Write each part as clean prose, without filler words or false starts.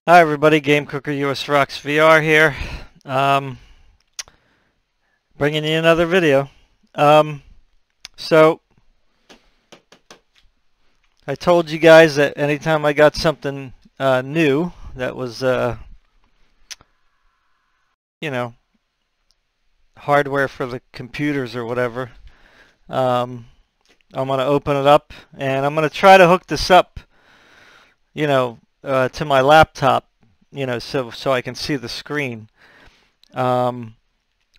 Hi everybody, Game Cooker US Rocks VR here. Bringing you another video. So I told you guys that anytime I got something new that was, you know, hardware for the computers or whatever, I'm going to open it up and I'm going to try to hook this up, to my laptop, so I can see the screen. So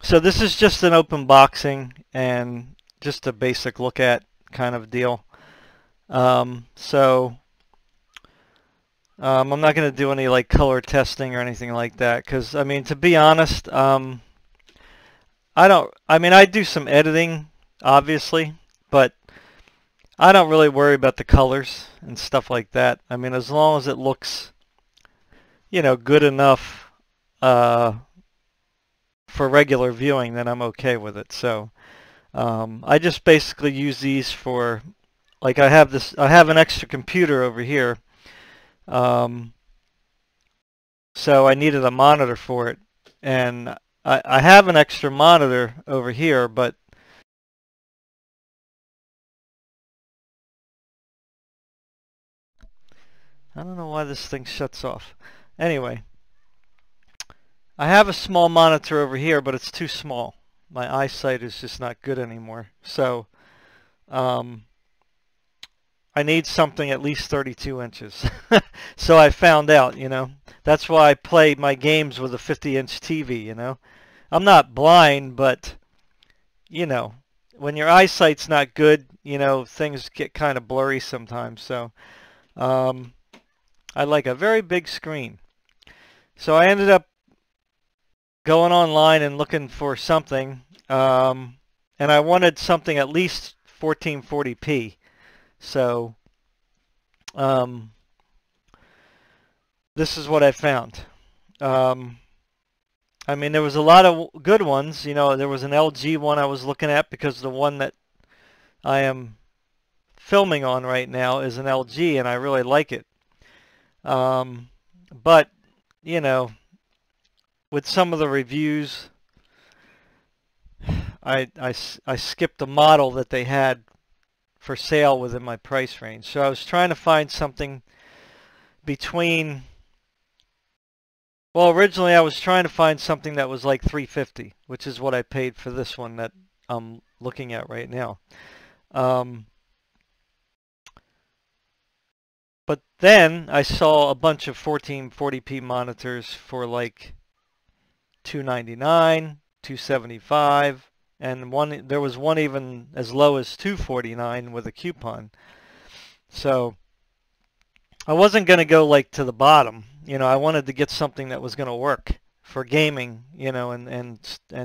this is just an open boxing and just a basic look at kind of deal. I'm not going to do any like color testing or anything like that because, I mean, to be honest, I do some editing, obviously, but I don't really worry about the colors and stuff like that. I mean, as long as it looks, good enough for regular viewing, then I'm okay with it. So I just basically use these for, like, I have an extra computer over here. So I needed a monitor for it, and I have an extra monitor over here, but I don't know why this thing shuts off. Anyway, I have a small monitor over here, but it's too small. My eyesight is just not good anymore. So I need something at least 32 inches. So I found out, that's why I play my games with a 50-inch TV, I'm not blind, but, when your eyesight's not good, things get kind of blurry sometimes. So I like a very big screen. So I ended up going online and looking for something, and I wanted something at least 1440p. So this is what I found. I mean, there was a lot of good ones. There was an LG one I was looking at because the one that I am filming on right now is an LG, and I really like it. But, with some of the reviews, I skipped the model that they had for sale within my price range. So I was trying to find something between, well, originally I was trying to find something that was like $350, which is what I paid for this one that I'm looking at right now. But then I saw a bunch of 1440p monitors for like $299, $275, and there was one even as low as $249 with a coupon. So I wasn't going to go like to the bottom. I wanted to get something that was going to work for gaming, and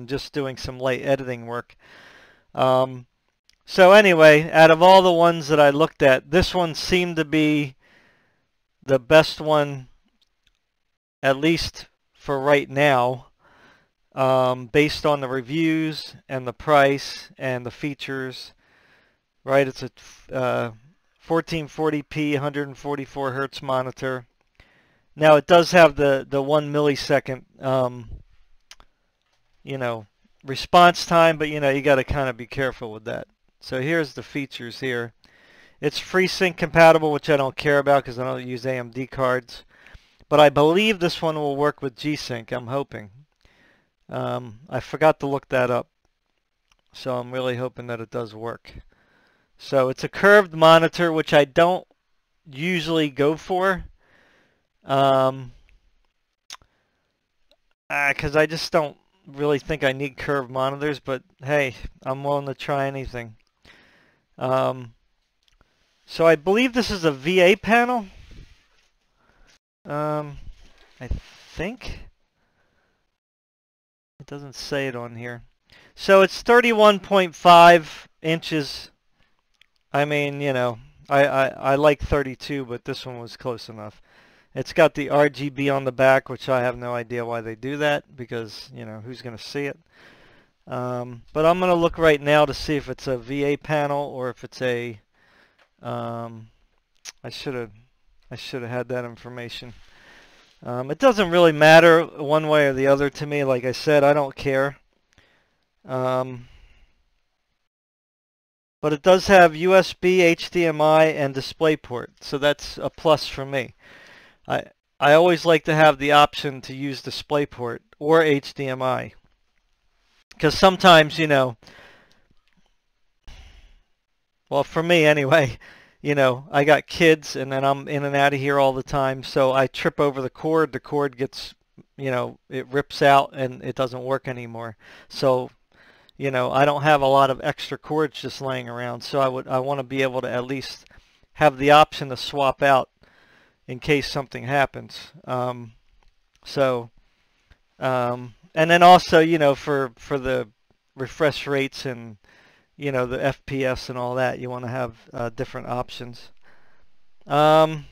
just doing some light editing work. So anyway, out of all the ones that I looked at, this one seemed to be the best one, at least for right now, based on the reviews and the price and the features. Right, it's a 1440p 144 hertz monitor. Now it does have the 1 millisecond response time, but you got to kind of be careful with that. So here's the features here. It's FreeSync compatible, which I don't care about because I don't use AMD cards. But I believe this one will work with G-Sync, I'm hoping. I forgot to look that up, so I'm really hoping that it does work. So it's a curved monitor, which I don't usually go for, because I just don't really think I need curved monitors, but hey, I'm willing to try anything. So I believe this is a VA panel. I think. It doesn't say it on here. So it's 31.5 inches. I mean, I like 32, but this one was close enough. It's got the RGB on the back, which I have no idea why they do that, because, who's going to see it? But I'm going to look right now to see if it's a VA panel or if it's a, I should have had that information. It doesn't really matter one way or the other to me. Like I said, I don't care. But it does have USB, HDMI, and DisplayPort, so that's a plus for me. I always like to have the option to use DisplayPort or HDMI, because sometimes, you know, well, for me anyway, you know, I got kids and then I'm in and out of here all the time, so I trip over the cord gets, you know, it rips out and it doesn't work anymore. So, you know, I don't have a lot of extra cords just laying around, so I want to be able to at least have the option to swap out in case something happens. And then also, you know, for the refresh rates and, you know, the FPS and all that, you want to have different options. Yeah,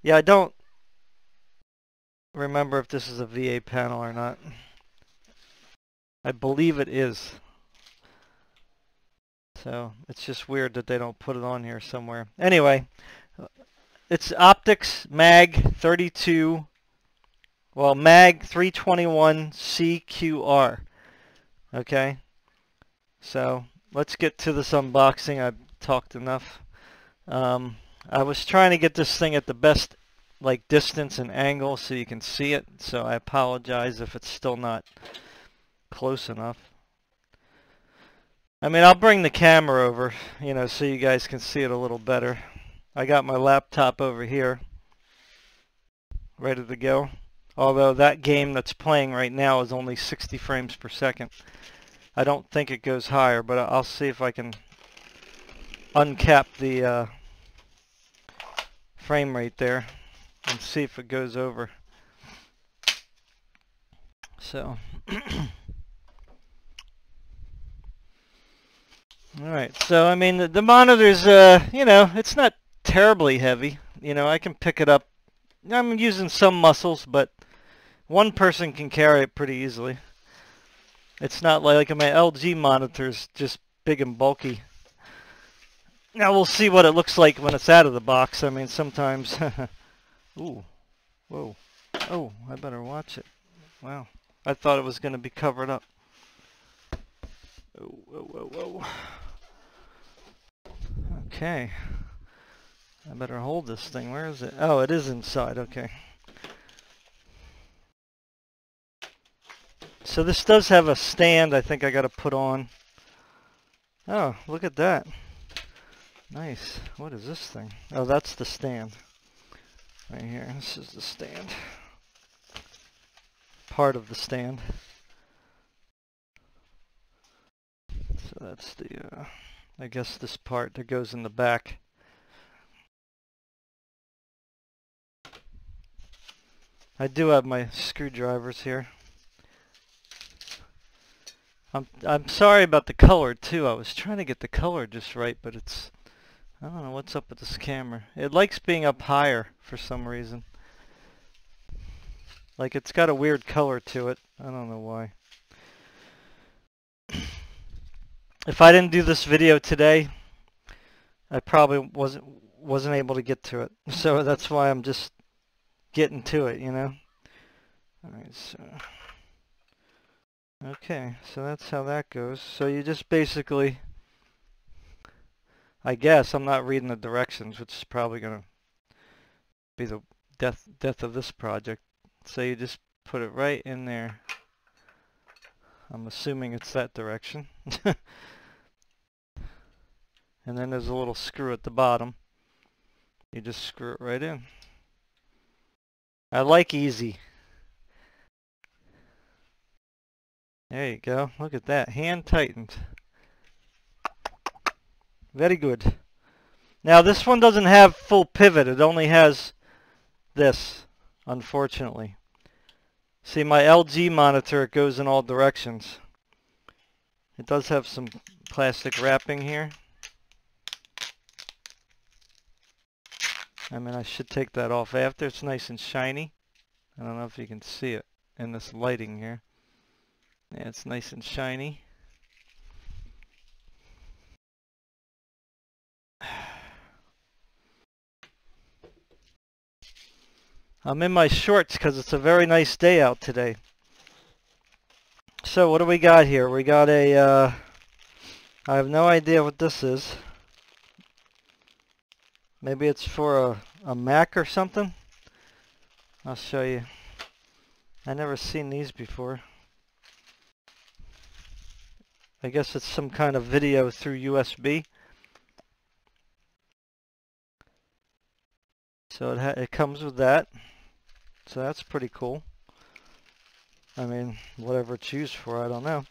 I don't remember if this is a VA panel or not. I believe it is. So it's just weird that they don't put it on here somewhere. Anyway, it's Optix MAG321CQR. Okay, so let's get to this unboxing. I've talked enough. I was trying to get this thing at the best like distance and angle so you can see it, so I apologize if it's still not close enough. I mean, I'll bring the camera over, you know, so you guys can see it a little better. I got my laptop over here ready to go, although that game that's playing right now is only 60 frames per second. I don't think it goes higher, but I'll see if I can uncap the frame rate there and see if it goes over. So alright, so I mean the monitor's you know, it's not terribly heavy. You know, I can pick it up. I'm using some muscles, but one person can carry it pretty easily. It's not like my LG monitor's just big and bulky. Now we'll see what it looks like when it's out of the box. I mean, sometimes ooh, whoa, oh, I better watch it. Wow, I thought it was going to be covered up. Oh, whoa, whoa, whoa. Okay, I better hold this thing. Where is it? Oh, it is inside. Okay. So this does have a stand I think I got to put on. Oh, look at that. Nice. What is this thing? Oh, that's the stand. Right here. This is the stand. Part of the stand. So that's the, I guess this part that goes in the back. I do have my screwdrivers here. I'm sorry about the color too. I was trying to get the color just right, but it's, I don't know what's up with this camera. It likes being up higher for some reason. Like it's got a weird color to it. I don't know why. If I didn't do this video today, I probably wasn't able to get to it. So that's why I'm just getting to it, you know. Alright, so okay, so that's how that goes. So you just basically, I guess I'm not reading the directions, which is probably gonna be the death of this project. So you just put it right in there. I'm assuming it's that direction. And then there's a little screw at the bottom. You just screw it right in. I like easy. There you go. Look at that. Hand tightened. Very good. Now this one doesn't have full pivot. It only has this, unfortunately. See, my LG monitor, it goes in all directions. It does have some plastic wrapping here. I mean, I should take that off after. It's nice and shiny. I don't know if you can see it in this lighting here. Yeah, it's nice and shiny. I'm in my shorts because it's a very nice day out today. So what do we got here? We got a, I have no idea what this is. Maybe it's for a Mac or something. I'll show you. I never seen these before. I guess it's some kind of video through USB. So it comes with that. So that's pretty cool. I mean, whatever it's used for, I don't know.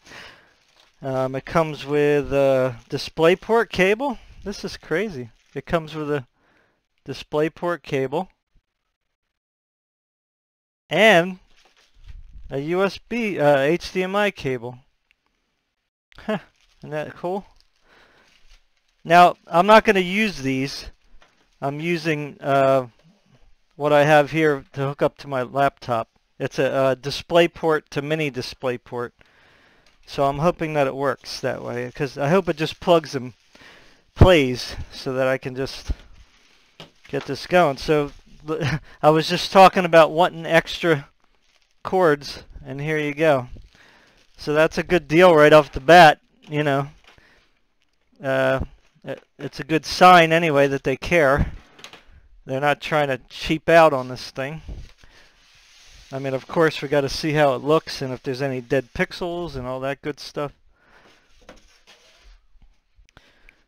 It comes with a DisplayPort cable. This is crazy. It comes with a DisplayPort cable and a USB HDMI cable. Huh, isn't that cool? Now, I'm not going to use these. I'm using what I have here to hook up to my laptop. It's a DisplayPort to mini DisplayPort. So I'm hoping that it works that way, because I hope it just plugs and plays so that I can just get this going. So I was just talking about wanting extra cords, and here you go. So that's a good deal right off the bat, you know. It's a good sign anyway that they care. They're not trying to cheap out on this thing. I mean, of course, we got to see how it looks and if there's any dead pixels and all that good stuff.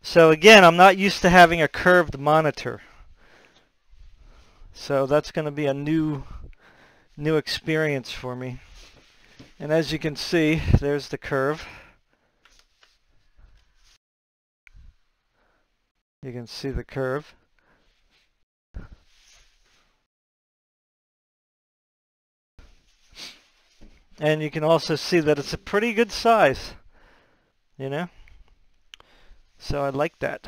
So again, I'm not used to having a curved monitor. So that's going to be a new experience for me. And as you can see, there's the curve. You can see the curve. And you can also see that it's a pretty good size, you know? So I like that.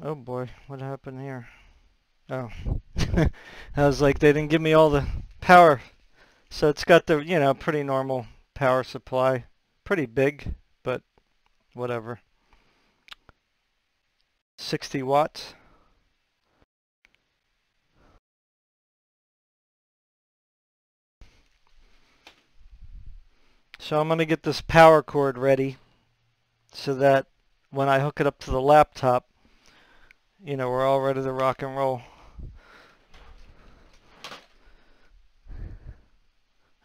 Oh boy, what happened here? Oh, I was like, they didn't give me all the power. So it's got the, you know, pretty normal power supply. Pretty big, but whatever. 60 watts. So I'm going to get this power cord ready so that when I hook it up to the laptop, you know, we're all ready to rock and roll.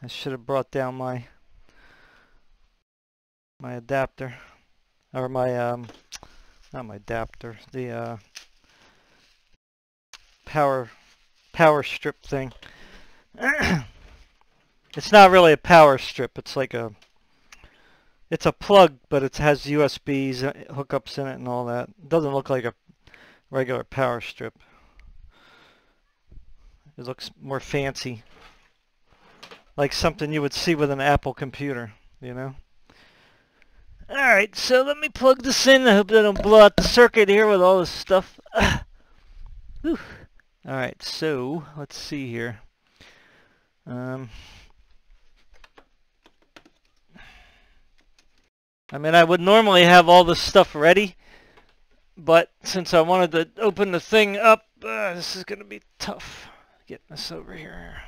I should have brought down my adapter, or my not my adapter, the power strip thing. It's not really a power strip. It's like it's a plug, but it has USBs hookups in it and all that. It doesn't look like a regular power strip. It looks more fancy, like something you would see with an Apple computer, you know. Alright, so let me plug this in. I hope they don't blow out the circuit here with all this stuff. Alright, so let's see here. I mean, I would normally have all this stuff ready, but since I wanted to open the thing up, this is going to be tough. Getting this over here.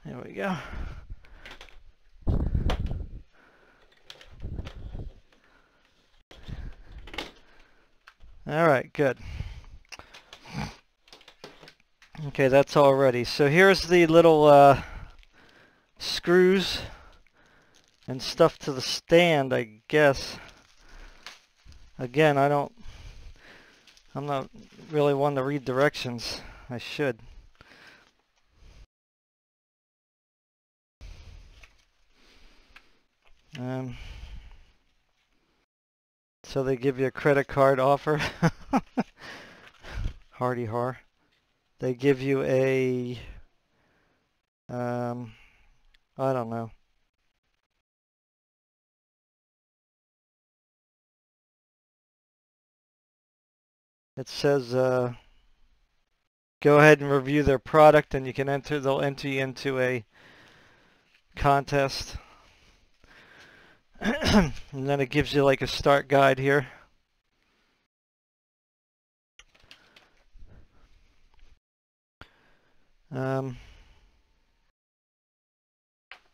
There we go. All right, good. Okay, that's all ready. So here's the little screws and stuff to the stand, I guess. Again, I'm not really one to read directions. I should. So they give you a credit card offer. Hardy har. they give you a, I don't know. It says, go ahead and review their product, and you can enter, they'll enter you into a contest. And then it gives you like a start guide here.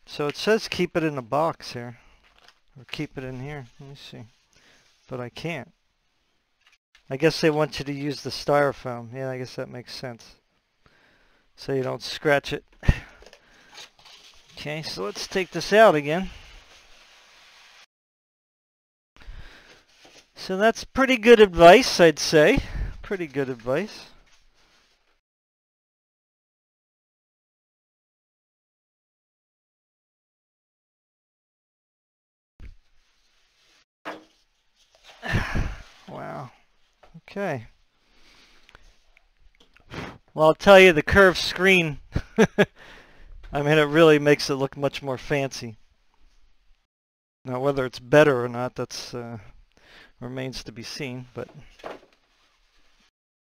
So it says keep it in a box here, or keep it in here. Let me see, but I can't. I guess they want you to use the styrofoam. Yeah, I guess that makes sense. So you don't scratch it. Okay, so let's take this out again. So that's pretty good advice, I'd say. Pretty good advice. Wow. Okay. Well, I'll tell you, the curved screen, I mean, it really makes it look much more fancy. Now, whether it's better or not, that's remains to be seen, but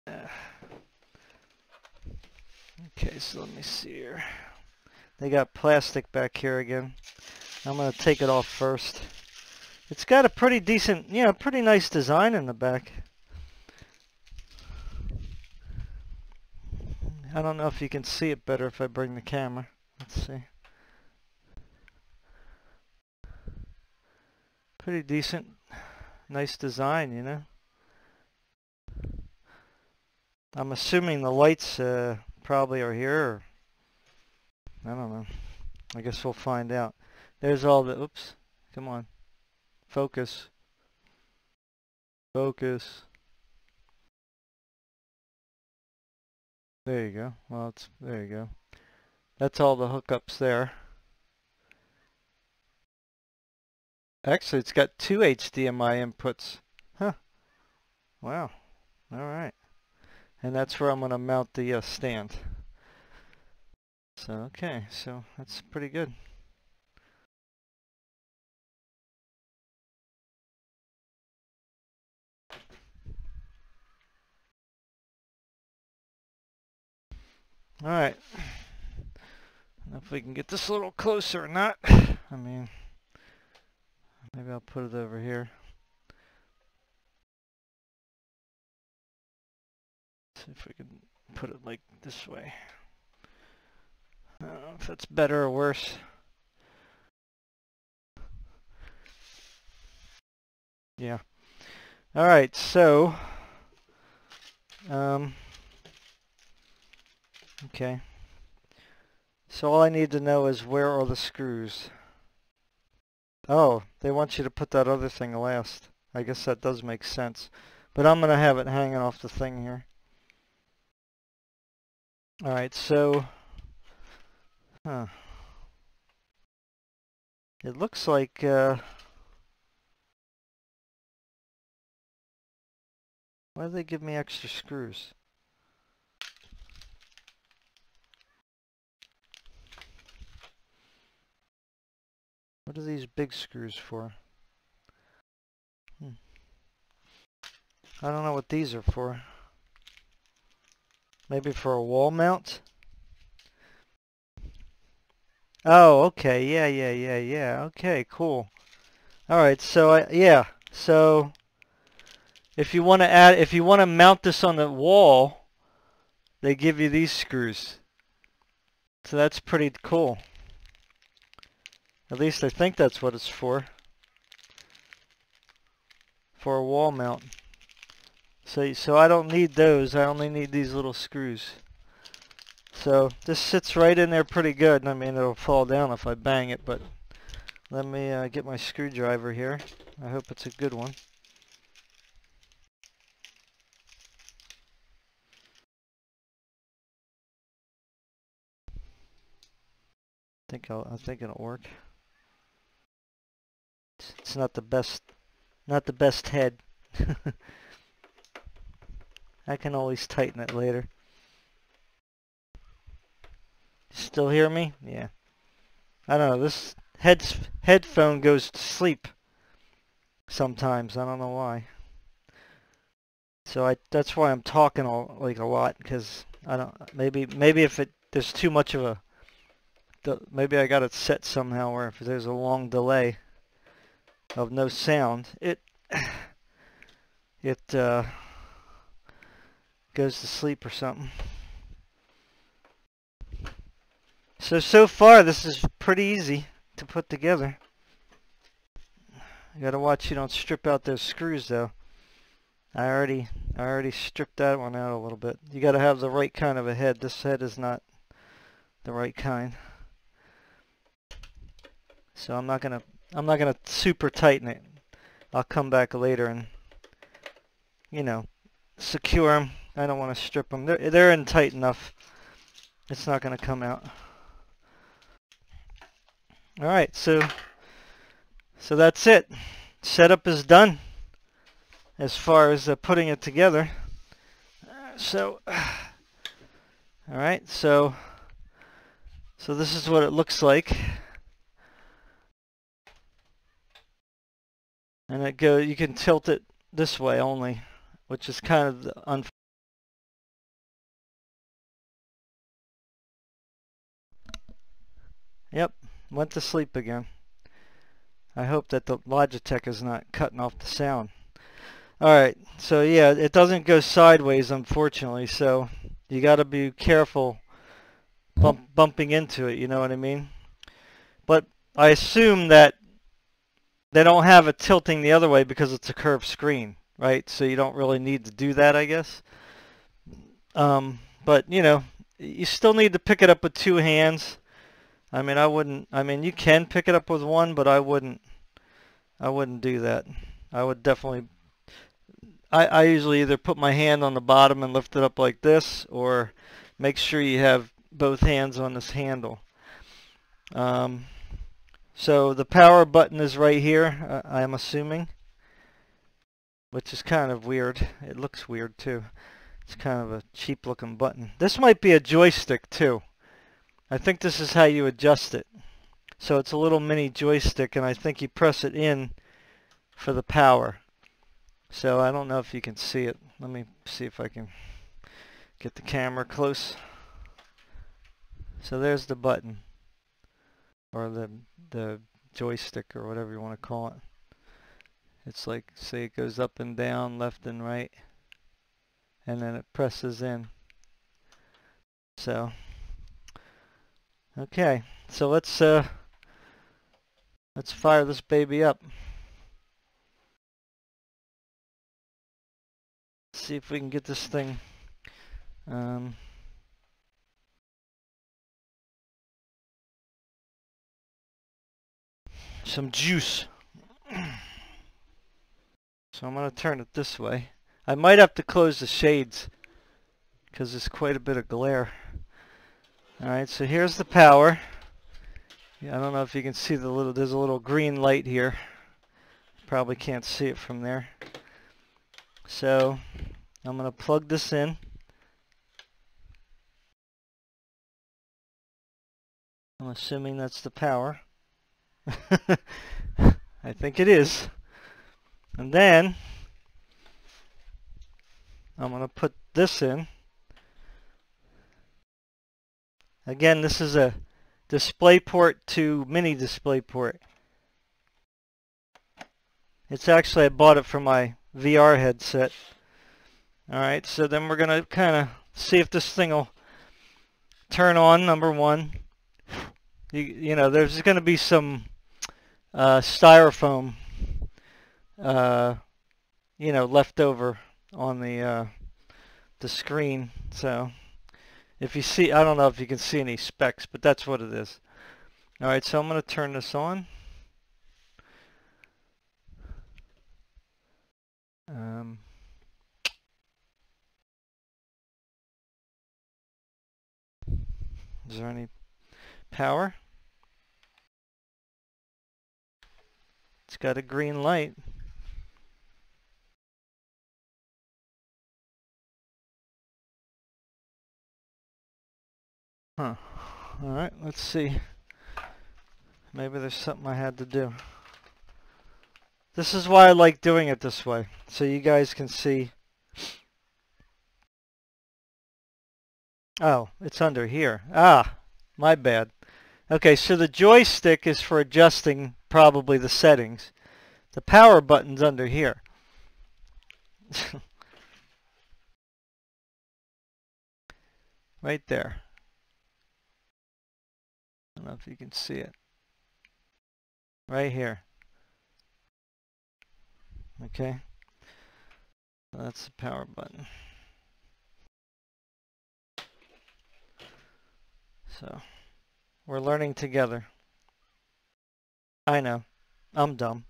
okay, so let me see here. They got plastic back here again. I'm going to take it off first. It's got a pretty decent, you know, pretty nice design in the back. I don't know if you can see it better if I bring the camera. Let's see. Pretty decent, nice design, you know. I'm assuming the lights probably are here, or I don't know. I guess we'll find out. There's all the, oops, come on. Focus. Focus. There you go. Well, it's, there you go. That's all the hookups there. Actually, it's got 2 HDMI inputs. Huh. Wow. All right. And that's where I'm going to mount the stand. So, okay. So, that's pretty good. All right. If we can get this a little closer or not. I mean, maybe I'll put it over here. See if we can put it like this way. I don't know if that's better or worse. Yeah. All right. So, okay. So all I need to know is where are the screws? Oh, they want you to put that other thing last. I guess that does make sense. But I'm going to have it hanging off the thing here. Alright, so... Huh. It looks like... Why do they give me extra screws? What are these big screws for? I don't know what these are for. Maybe for a wall mount? Oh, okay. Yeah. Okay, cool. Alright, so yeah. So if you want to mount this on the wall, they give you these screws. So that's pretty cool. At least I think that's what it's for. For a wall mount. So I don't need those. I only need these little screws. So this sits right in there pretty good. I mean, it'll fall down if I bang it, but let me get my screwdriver here. I hope it's a good one. I think it'll work. It's not the best head. I can always tighten it later. Still hear me? Yeah. I don't know. This headphone goes to sleep sometimes. I don't know why. So that's why I'm talking like a lot, because I don't, maybe if there's too much of a, maybe I got it set somehow where if there's a long delay of no sound, it goes to sleep or something. So far this is pretty easy to put together. You gotta watch you don't strip out those screws though. I already stripped that one out a little bit. You gotta have the right kind of a head. This head is not the right kind. So I'm not gonna super tighten it. I'll come back later and, you know, secure them. I don't want to strip them. They're in tight enough. It's not gonna come out. All right, so that's it. Setup is done as far as putting it together. So, all right, so this is what it looks like, and you can tilt it this way only, which is kind of the Yep, went to sleep again. I hope that the Logitech is not cutting off the sound. Alright, so yeah, it doesn't go sideways, unfortunately, so you got to be careful bumping into it, you know what I mean? But I assume that they don't have it tilting the other way because it's a curved screen, right? So you don't really need to do that, I guess. But, you know, you still need to pick it up with two hands. I mean, you can pick it up with one, but I wouldn't do that. I would definitely, I usually either put my hand on the bottom and lift it up like this, or make sure you have both hands on this handle. So the power button is right here, I'm assuming, which is kind of weird. It looks weird too. It's kind of a cheap looking button. This might be a joystick too. I think this is how you adjust it. So it's a little mini joystick, and I think you press it in for the power. So I don't know if you can see it. Let me see if I can get the camera close. So there's the button, or the joystick, or whatever you want to call it. It's like, say it goes up and down, left and right, and then it presses in. So okay, so let's fire this baby up. See if we can get this thing some juice. So I'm going to turn it this way. I might have to close the shades because there's quite a bit of glare. Alright, so here's the power. Yeah, I don't know if you can see there's a little green light here. Probably can't see it from there. So I'm going to plug this in. I'm assuming that's the power. I think it is. And then I'm going to put this in. Again, this is a DisplayPort to mini DisplayPort. It's actually, I bought it for my VR headset. Alright, so then we're going to kind of see if this thing will turn on, number one. You know, there's going to be some styrofoam, you know, left over on the screen. So if you see, I don't know if you can see any specks, but that's what it is. Alright, so I'm going to turn this on. Is there any power? It's got a green light. Huh. All right, let's see. Maybe there's something I had to do. This is why I like doing it this way, so you guys can see. Oh, it's under here. Ah, my bad. Okay, so the joystick is for adjusting probably the settings. The power button's under here. Right there. I don't know if you can see it. Right here. Okay. That's the power button. So, we're learning together. I know. I'm dumb.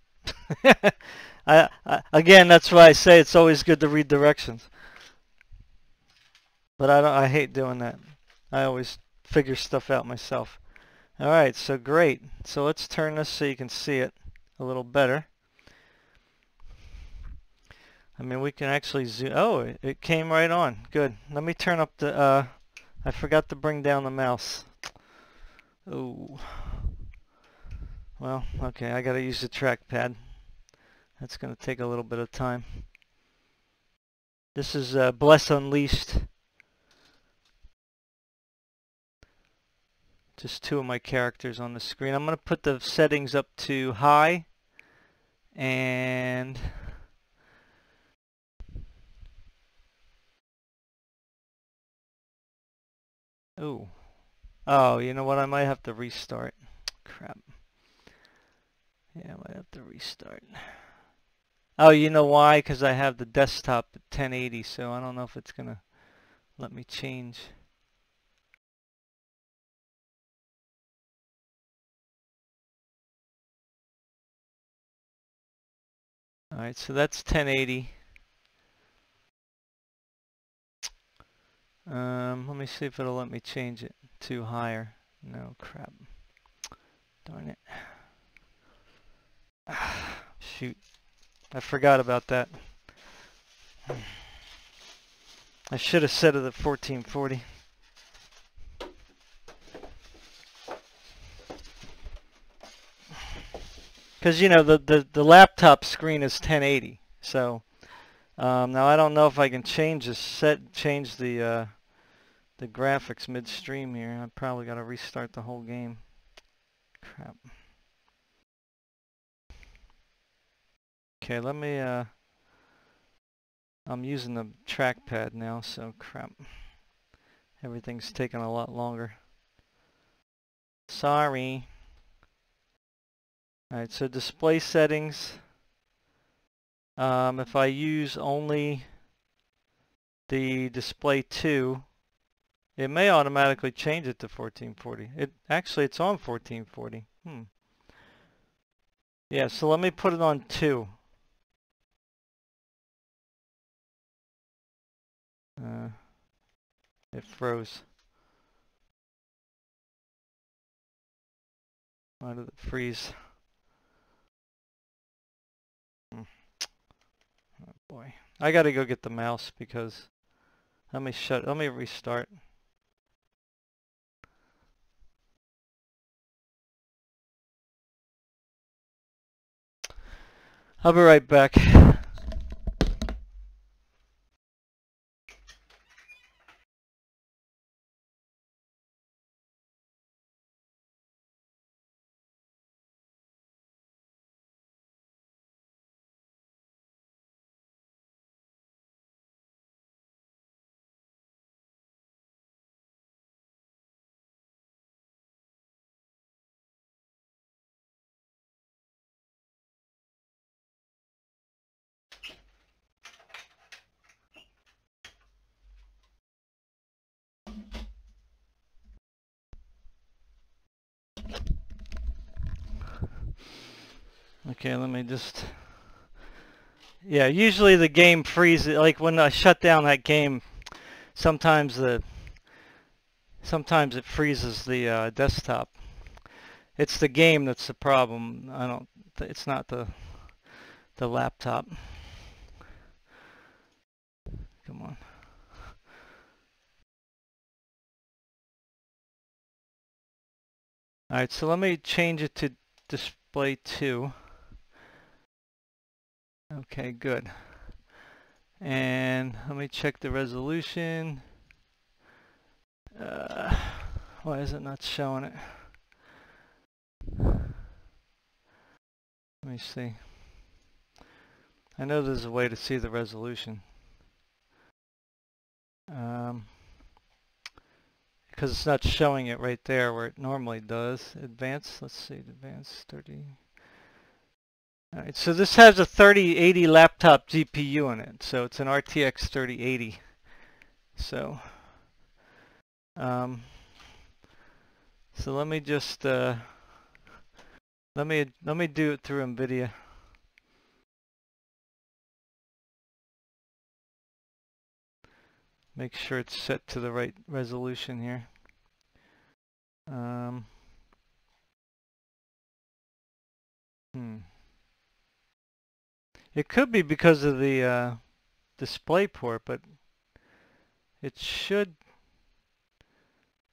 Again, that's why I say it's always good to read directions. But I hate doing that. I always figure stuff out myself. All right, so great. So let's turn this so you can see it a little better. I mean, we can actually zoom. Oh, it came right on. Good. Let me turn up the, I forgot to bring down the mouse. Oh. Well, okay, I gotta use the trackpad. That's gonna take a little bit of time. This is Bless Unleashed. Just two of my characters on the screen. I'm gonna put the settings up to high and oh, you know what? I might have to restart. Crap. Yeah, I might have to restart. Oh, you know why? Because I have the desktop at 1080, so I don't know if it's gonna let me change. Alright, so that's 1080. Let me see if it'll let me change it to higher. No, crap. Darn it. Shoot. I forgot about that. I should have set it at 1440. Because, you know, the laptop screen is 1080. So, now I don't know if I can change the graphics midstream here. I probably got to restart the whole game. Crap. Okay, let me, I'm using the trackpad now, so crap. Everything's taking a lot longer. Sorry. Alright, so display settings. If I use only the display 2, it may automatically change it to 1440. Actually, it's on 1440. Yeah, so let me put it on 2. It froze. Why did it freeze? Oh boy. I gotta go get the mouse because let me restart. I'll be right back. Okay, let me just... Yeah, usually the game freezes, like when I shut down that game, sometimes it freezes the desktop. It's the game that's the problem. It's not the laptop. Come on. Alright, so let me change it to display 2. Okay, good. And let me check the resolution. Why is it not showing it? Let me see. I know there's a way to see the resolution. Because it's not showing it right there where it normally does. Advanced, let's see, advanced 30. Alright, so this has a 3080 laptop GPU in it, so it's an RTX 3080. So, so let me just let me do it through NVIDIA. Make sure it's set to the right resolution here. It could be because of the display port, but it should.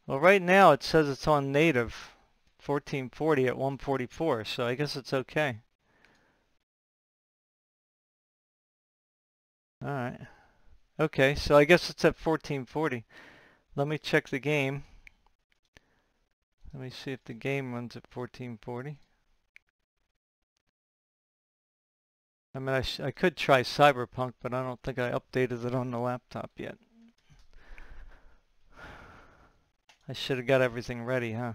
Well, right now it says it's on native 1440 at 144, so I guess it's okay. Alright. Okay, so I guess it's at 1440. Let me check the game. Let me see if the game runs at 1440. I mean, I could try Cyberpunk, but I don't think I updated it on the laptop yet. I should have got everything ready, huh?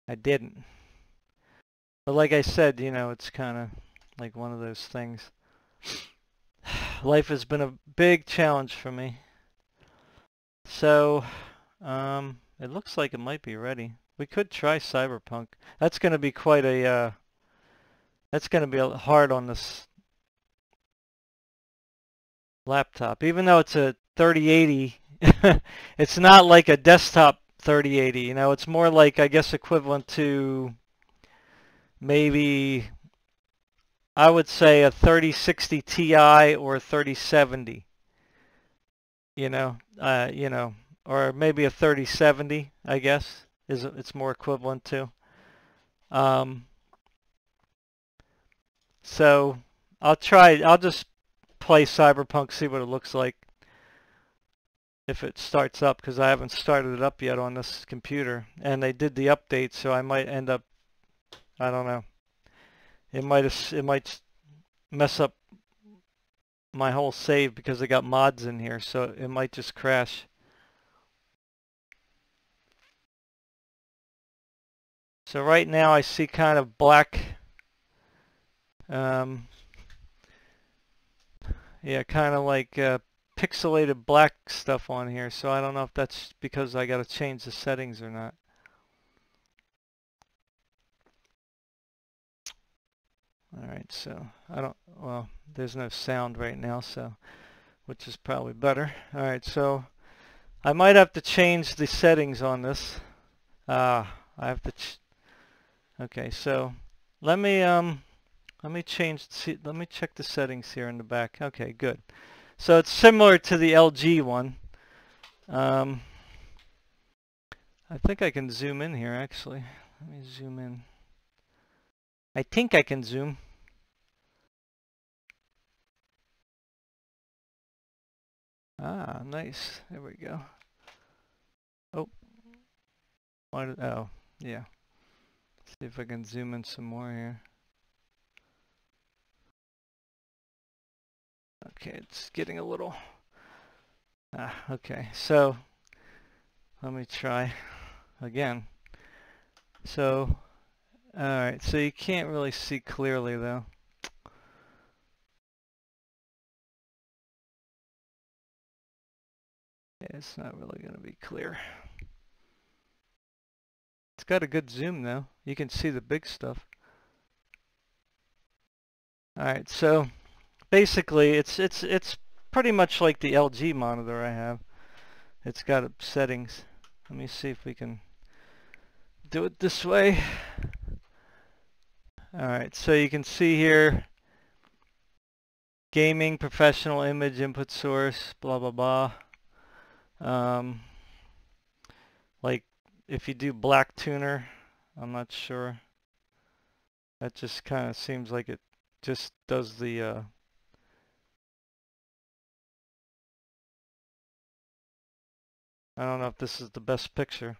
I didn't. But like I said, you know, it's kind of like one of those things. Life has been a big challenge for me. So, it looks like it might be ready. We could try Cyberpunk. That's going to be quite a, that's going to be hard on this laptop. Even though it's a 3080, it's not like a desktop 3080, you know, it's more like, I guess, equivalent to maybe, I would say a 3060 Ti or a 3070, you know, or maybe a 3070, I guess, it's more equivalent to. So I'll just play Cyberpunk, see what it looks like if it starts up, because I haven't started it up yet on this computer, and they did the update, so I might end up, I don't know, it might mess up my whole save because they got mods in here, so it might just crash. So right now I see kind of black, yeah, kind of like pixelated black stuff on here, so I don't know if that's because I got to change the settings or not. Alright, so well, there's no sound right now, so, which is probably better. Alright, so I might have to change the settings on this. I have to, okay, so let me check the settings here in the back. Okay, good. So it's similar to the LG one. I think I can zoom in here, actually. Let me zoom in. I think I can zoom. Ah, nice. There we go. Oh. Oh, yeah. Let's see if I can zoom in some more here. Okay, it's getting a little... okay. So, let me try again. So, alright, so you can't really see clearly, though. It's not really going to be clear. It's got a good zoom though. You can see the big stuff. Alright, so basically it's pretty much like the LG monitor I have. It's got settings. Let me see if we can do it this way. Alright, so you can see here gaming, professional, image, input source, blah blah blah. Like if you do black tuner, I'm not sure. That just kind of seems like it just does the I don't know if this is the best picture.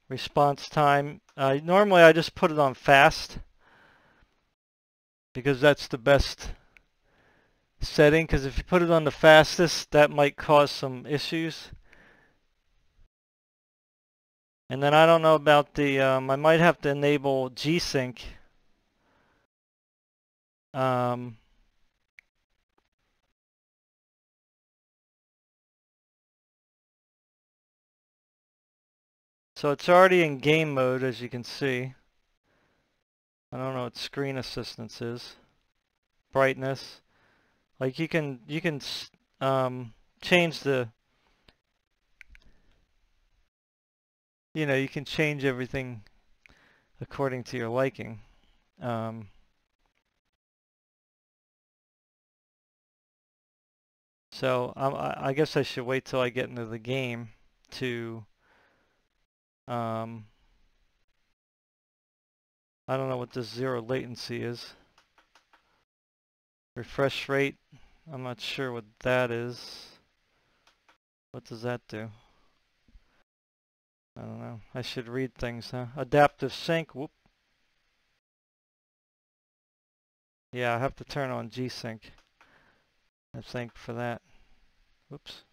Response time. Normally I just put it on fast because that's the best setting, because if you put it on the fastest, that might cause some issues. And then I don't know about the, I might have to enable G-Sync. So it's already in game mode, as you can see. I don't know what screen assistance is. Brightness. Like you can change the, you can change everything according to your liking. So I guess I should wait till I get into the game to, I don't know what this zero latency is. Refresh rate, I'm not sure what that is. What does that do? I don't know. I should read things, huh? Adaptive sync, whoop. Yeah, I have to turn on G-Sync, I think, for that. Whoops.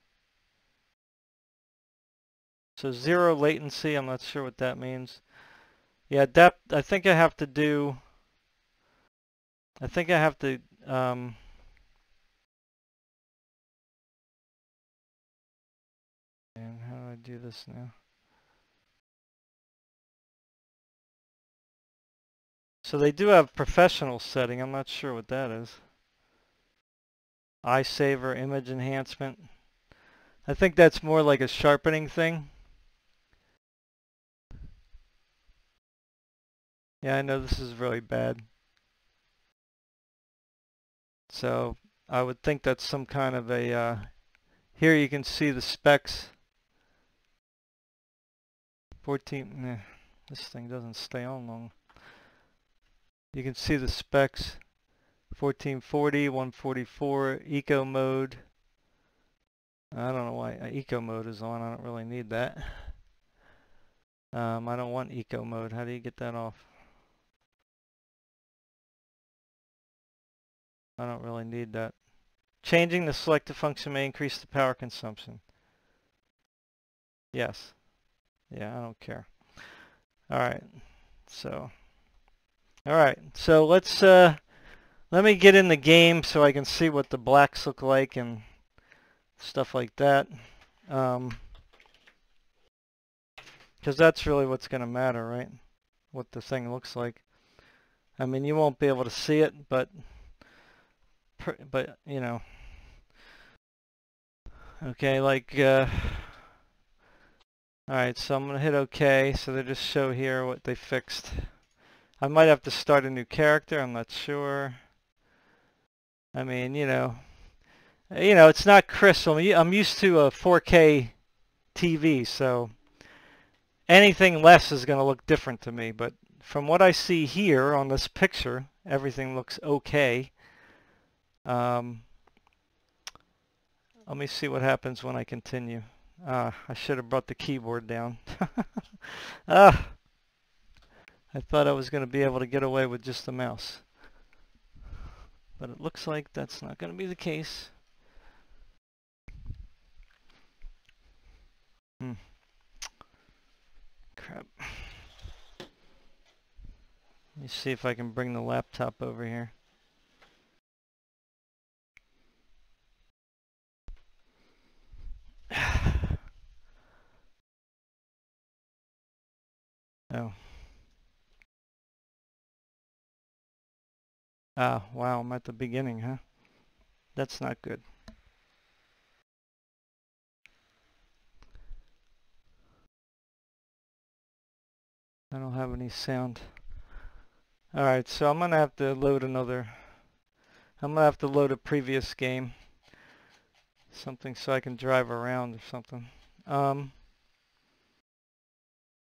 So zero latency, I'm not sure what that means. Yeah, I think I have to do, and how do I do this now? So they do have professional setting, I'm not sure what that is. Eye saver, image enhancement. I think that's more like a sharpening thing. Yeah, I know this is really bad. So I would think that's some kind of a, here you can see the specs. 14, this thing doesn't stay on long. You can see the specs. 1440, 144, eco mode. I don't know why eco mode is on. I don't really need that. I don't want eco mode. How do you get that off? I don't really need that. Changing the selective function may increase the power consumption. Yes. Yeah, I don't care. Alright. So let's let me get in the game so I can see what the blacks look like and stuff like that. Because that's really what's going to matter, right? What the thing looks like. I mean, you won't be able to see it, but you know. Okay, like, alright, so I'm going to hit OK, so they just show here what they fixed. I might have to start a new character, I'm not sure. I mean, it's not crisp. I'm used to a 4K TV, so anything less is going to look different to me, but from what I see here on this picture, everything looks okay. Let me see what happens when I continue. I should have brought the keyboard down. I thought I was going to be able to get away with just the mouse. But it looks like that's not going to be the case. Crap. Let me see if I can bring the laptop over here. Oh. Ah, wow, I'm at the beginning, huh? That's not good. I don't have any sound. Alright, so I'm going to have to load a previous game. Something so I can drive around or something.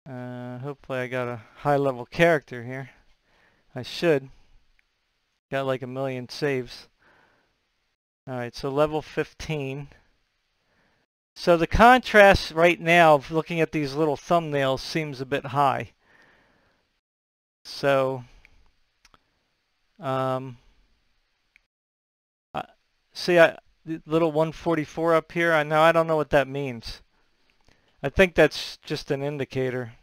Hopefully I got a high level character here. I should. Got like 1,000,000 saves. Alright, so level 15. So the contrast right now, looking at these little thumbnails, seems a bit high. So, see, the little 144 up here, I don't know what that means. I think that's just an indicator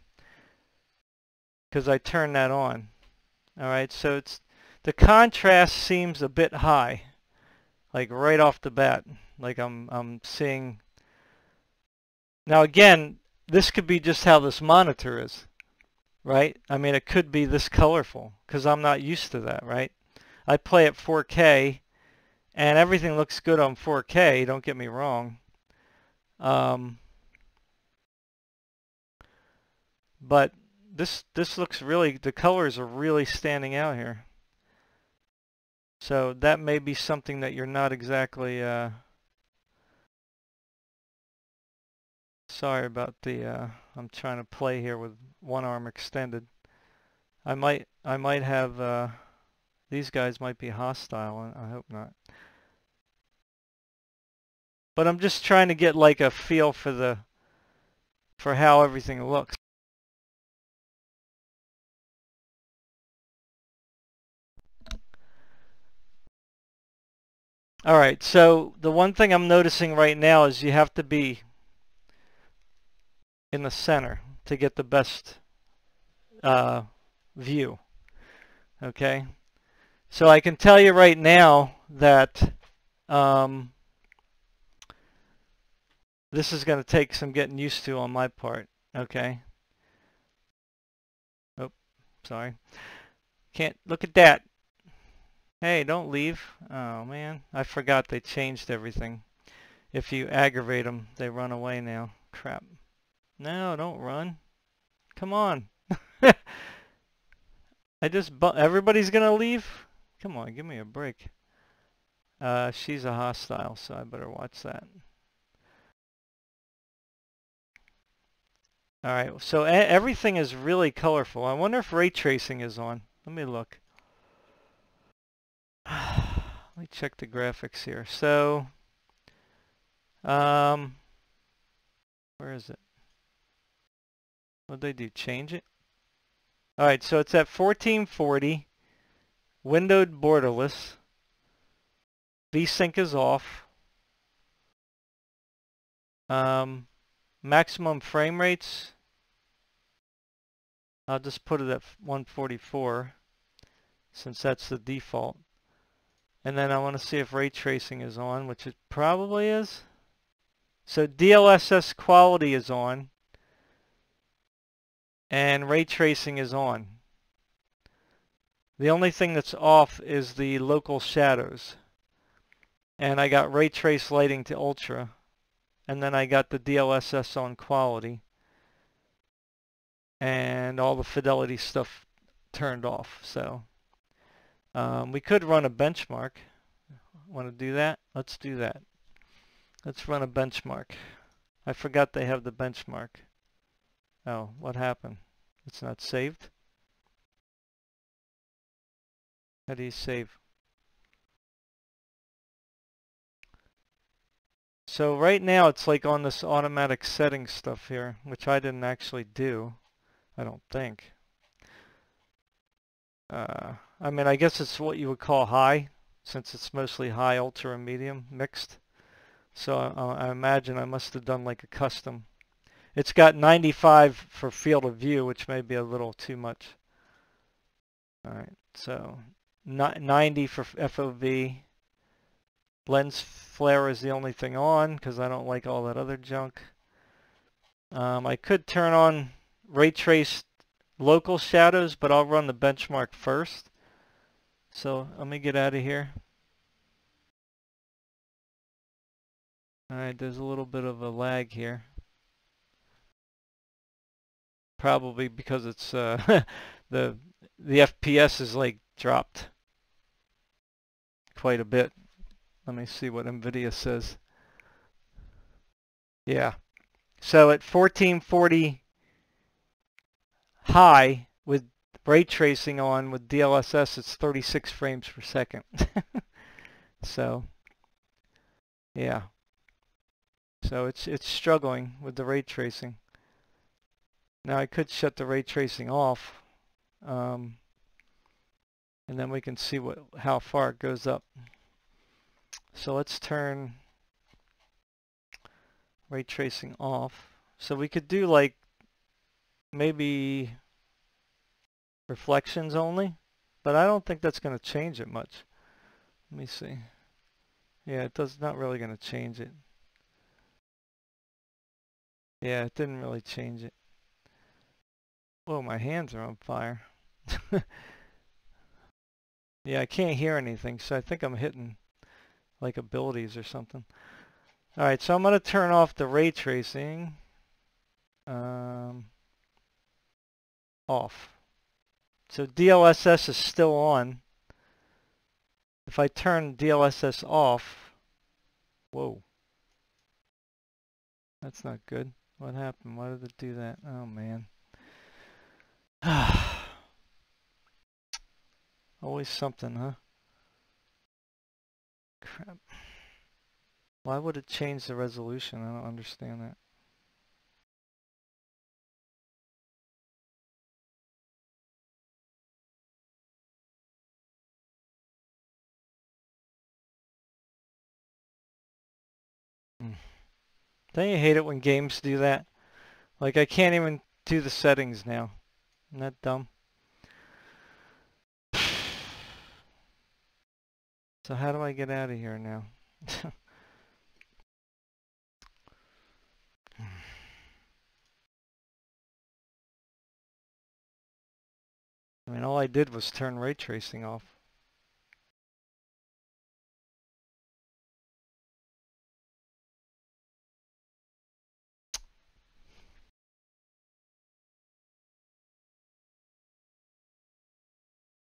because I turned that on. Alright, so the contrast seems a bit high, like right off the bat. Like I'm seeing. Now again, this could be just how this monitor is, right? I mean, it could be this colorful because I'm not used to that, right? I play at 4K and everything looks good on 4K, don't get me wrong. But this looks really, the colors are really standing out here. So that may be something that you're not exactly, sorry about the, I'm trying to play here with one arm extended. I might have, these guys might be hostile, I hope not. But I'm just trying to get like a feel for how everything looks. Alright, so the one thing I'm noticing right now is you have to be in the center to get the best view. Okay, so I can tell you right now that this is going to take some getting used to on my part. Okay. Oh, sorry. Can't look at that. Hey, don't leave. Oh man, I forgot they changed everything. If you aggravate them, they run away now. Crap. No, don't run. Come on. Everybody's gonna leave? Come on, give me a break. She's a hostile, so I better watch that. Alright, so everything is really colorful. I wonder if ray tracing is on. Let me look. Let me check the graphics here. So, where is it? What'd they do? Change it? Alright, so it's at 1440. Windowed borderless. Vsync is off. Maximum frame rates. I'll just put it at 144 since that's the default. And then I want to see if ray tracing is on, which it probably is. So DLSS quality is on. And ray tracing is on. The only thing that's off is the local shadows. And I got ray trace lighting to ultra. And then I got the DLSS on quality. And all the fidelity stuff turned off. So we could run a benchmark. Want to do that? Let's do that. Let's run a benchmark. I forgot they have the benchmark. Oh, what happened? It's not saved? How do you save? So right now it's like on this automatic settings stuff here, which I didn't actually do, I don't think. I mean, I guess it's what you would call high, since it's mostly high, ultra, and medium mixed. So I imagine I must have done like a custom. It's got 95 for field of view, which may be a little too much. Alright, so 90 for FOV. Lens flare is the only thing on because I don't like all that other junk. I could turn on ray traced local shadows, but I'll run the benchmark first. So let me get out of here. Alright, there's a little bit of a lag here. Probably because it's the FPS is like dropped quite a bit. Let me see what NVIDIA says. Yeah. So at 1440 high with ray tracing on with DLSS, it's 36 frames per second. So, yeah. So it's struggling with the ray tracing. Now I could shut the ray tracing off, and then we can see how far it goes up. So let's turn ray tracing off. So we could do like maybe reflections only, but I don't think that's going to change it much. Let me see. Yeah, it does not really going to change it. Yeah, it didn't really change it. Oh, my hands are on fire. Yeah, I can't hear anything, so I think I'm hitting like abilities or something. All right, so I'm going to turn off the ray tracing. Off. So DLSS is still on. If I turn DLSS off, whoa. That's not good. What happened? Why did it do that? Oh, man. Always something, huh? Crap. Why would it change the resolution? I don't understand that. Don't you hate it when games do that? Like, I can't even do the settings now. Isn't that dumb? So how do I get out of here now? I mean, all I did was turn ray tracing off.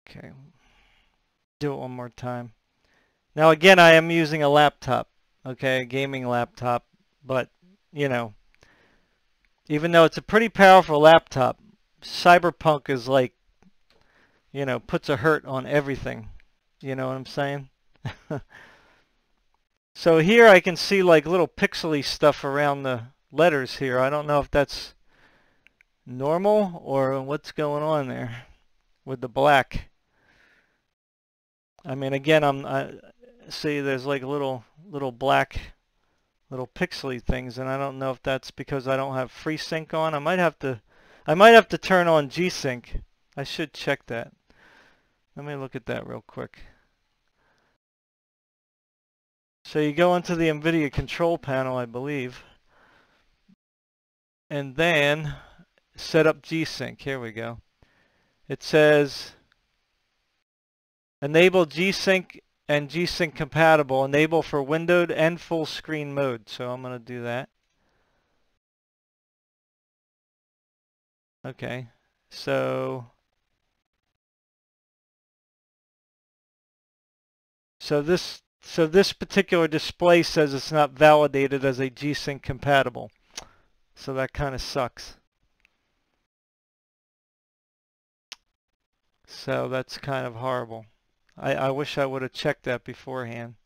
Okay, do it one more time. Now again, I am using a laptop, okay, a gaming laptop, but, you know, even though it's a pretty powerful laptop, Cyberpunk is like, you know, puts a hurt on everything. You know what I'm saying? So here I can see like little pixely stuff around the letters here. I don't know if that's normal or what's going on there with the black. I mean, again, I see there's like little black little pixely things, and I don't know if that's because I don't have Vsync on. I might have to turn on G-Sync. I should check that. Let me look at that real quick. So you go into the NVIDIA control panel, I believe, and then set up G-Sync. Here we go. It says enable G-Sync and G-Sync compatible. Enable for windowed and full screen mode. So I'm going to do that. Okay. So this particular display says it's not validated as a G-Sync compatible. So that kind of sucks. So that's kind of horrible. I wish I would have checked that beforehand.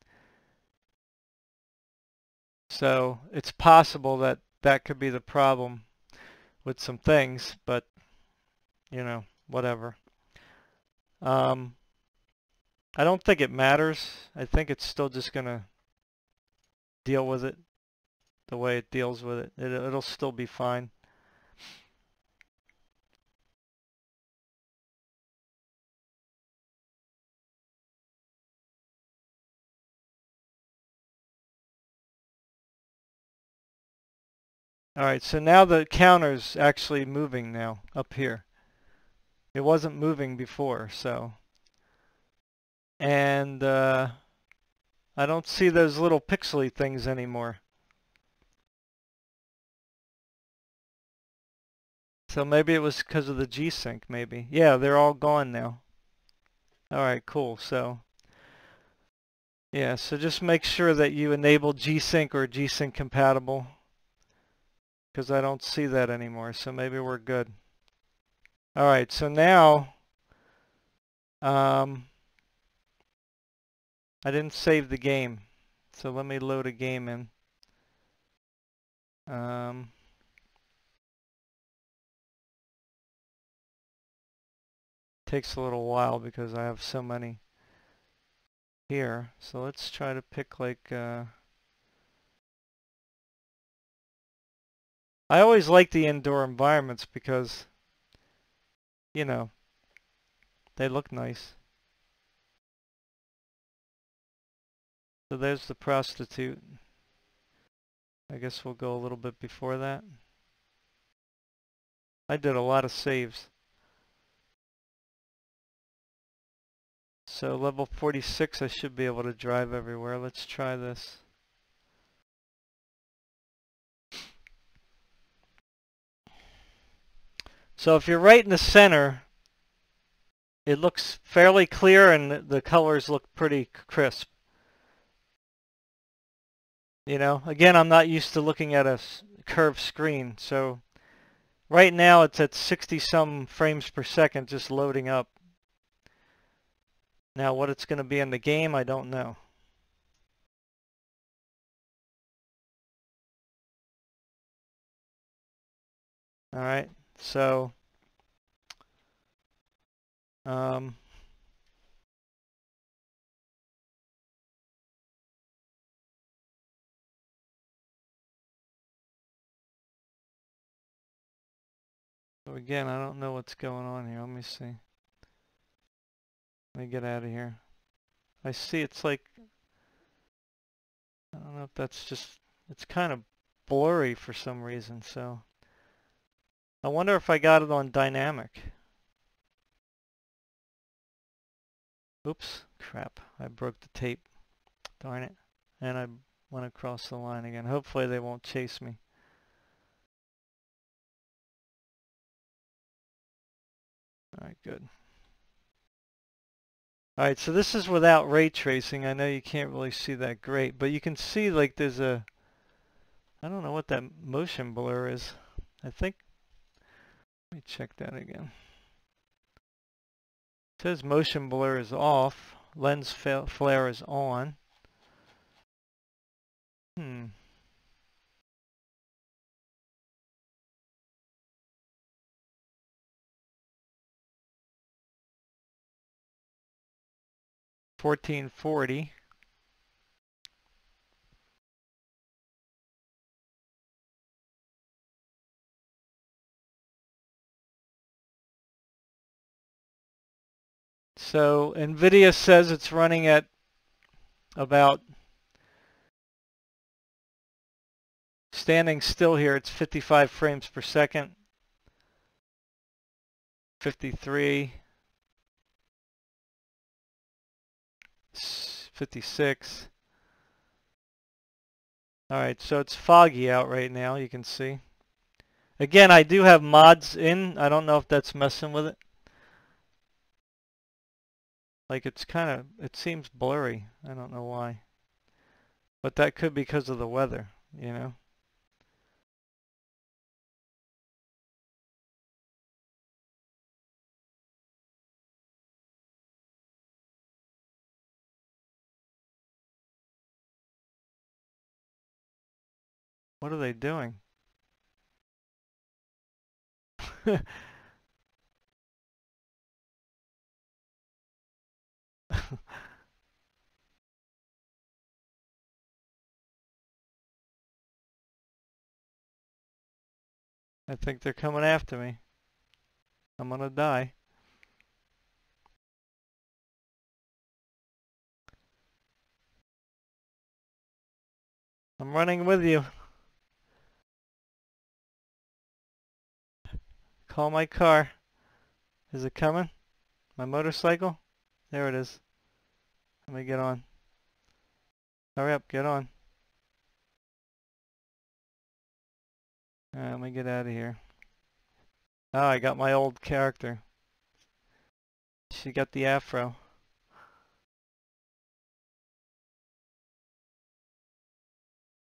So it's possible that that could be the problem with some things, but you know, whatever. I don't think it matters. I think it's still just gonna deal with it the way it deals with it. It'll still be fine. Alright, so now the counter's actually moving now up here. It wasn't moving before, so. And I don't see those little pixely things anymore. So maybe it was because of the G-Sync, maybe. Yeah, they're all gone now. Alright, cool. So, yeah, so just make sure that you enable G-Sync or G-Sync compatible, because I don't see that anymore, so maybe we're good. All right, so now I didn't save the game, so let me load a game in. Takes a little while because I have so many here. So let's try to pick like I always like the indoor environments because, you know, they look nice. So there's the prostitute. I guess we'll go a little bit before that. I did a lot of saves. So level 46, I should be able to drive everywhere. Let's try this. So if you're right in the center, it looks fairly clear and the colors look pretty crisp. You know, again, I'm not used to looking at a curved screen, so right now it's at 60-some frames per second just loading up. Now what it's going to be in the game, I don't know. All right, so so again, I don't know what's going on here. Let me see. Let me get out of here. I see it's like, I don't know if that's just, it's kind of blurry for some reason, so I wonder if I got it on dynamic. Oops, crap, I broke the tape. Darn it. And I went across the line again. Hopefully they won't chase me. Alright, good. Alright, so this is without ray tracing. I know you can't really see that great, but you can see like there's a, I don't know what that motion blur is. I think, let me check that again. It says motion blur is off, lens flare is on. 1440. So NVIDIA says it's running at about, standing still here, it's 55 frames per second. 53. 56. Alright, so it's foggy out right now, you can see. Again, I do have mods in. I don't know if that's messing with it. Like it's kind of, it seems blurry. I don't know why. But that could be because of the weather, you know. What are they doing? I think they're coming after me. I'm gonna die. I'm running with you. Call my car. Is it coming? My motorcycle? There it is. Let me get on. Hurry up, get on. Alright, let me get out of here. Oh, I got my old character. She got the afro.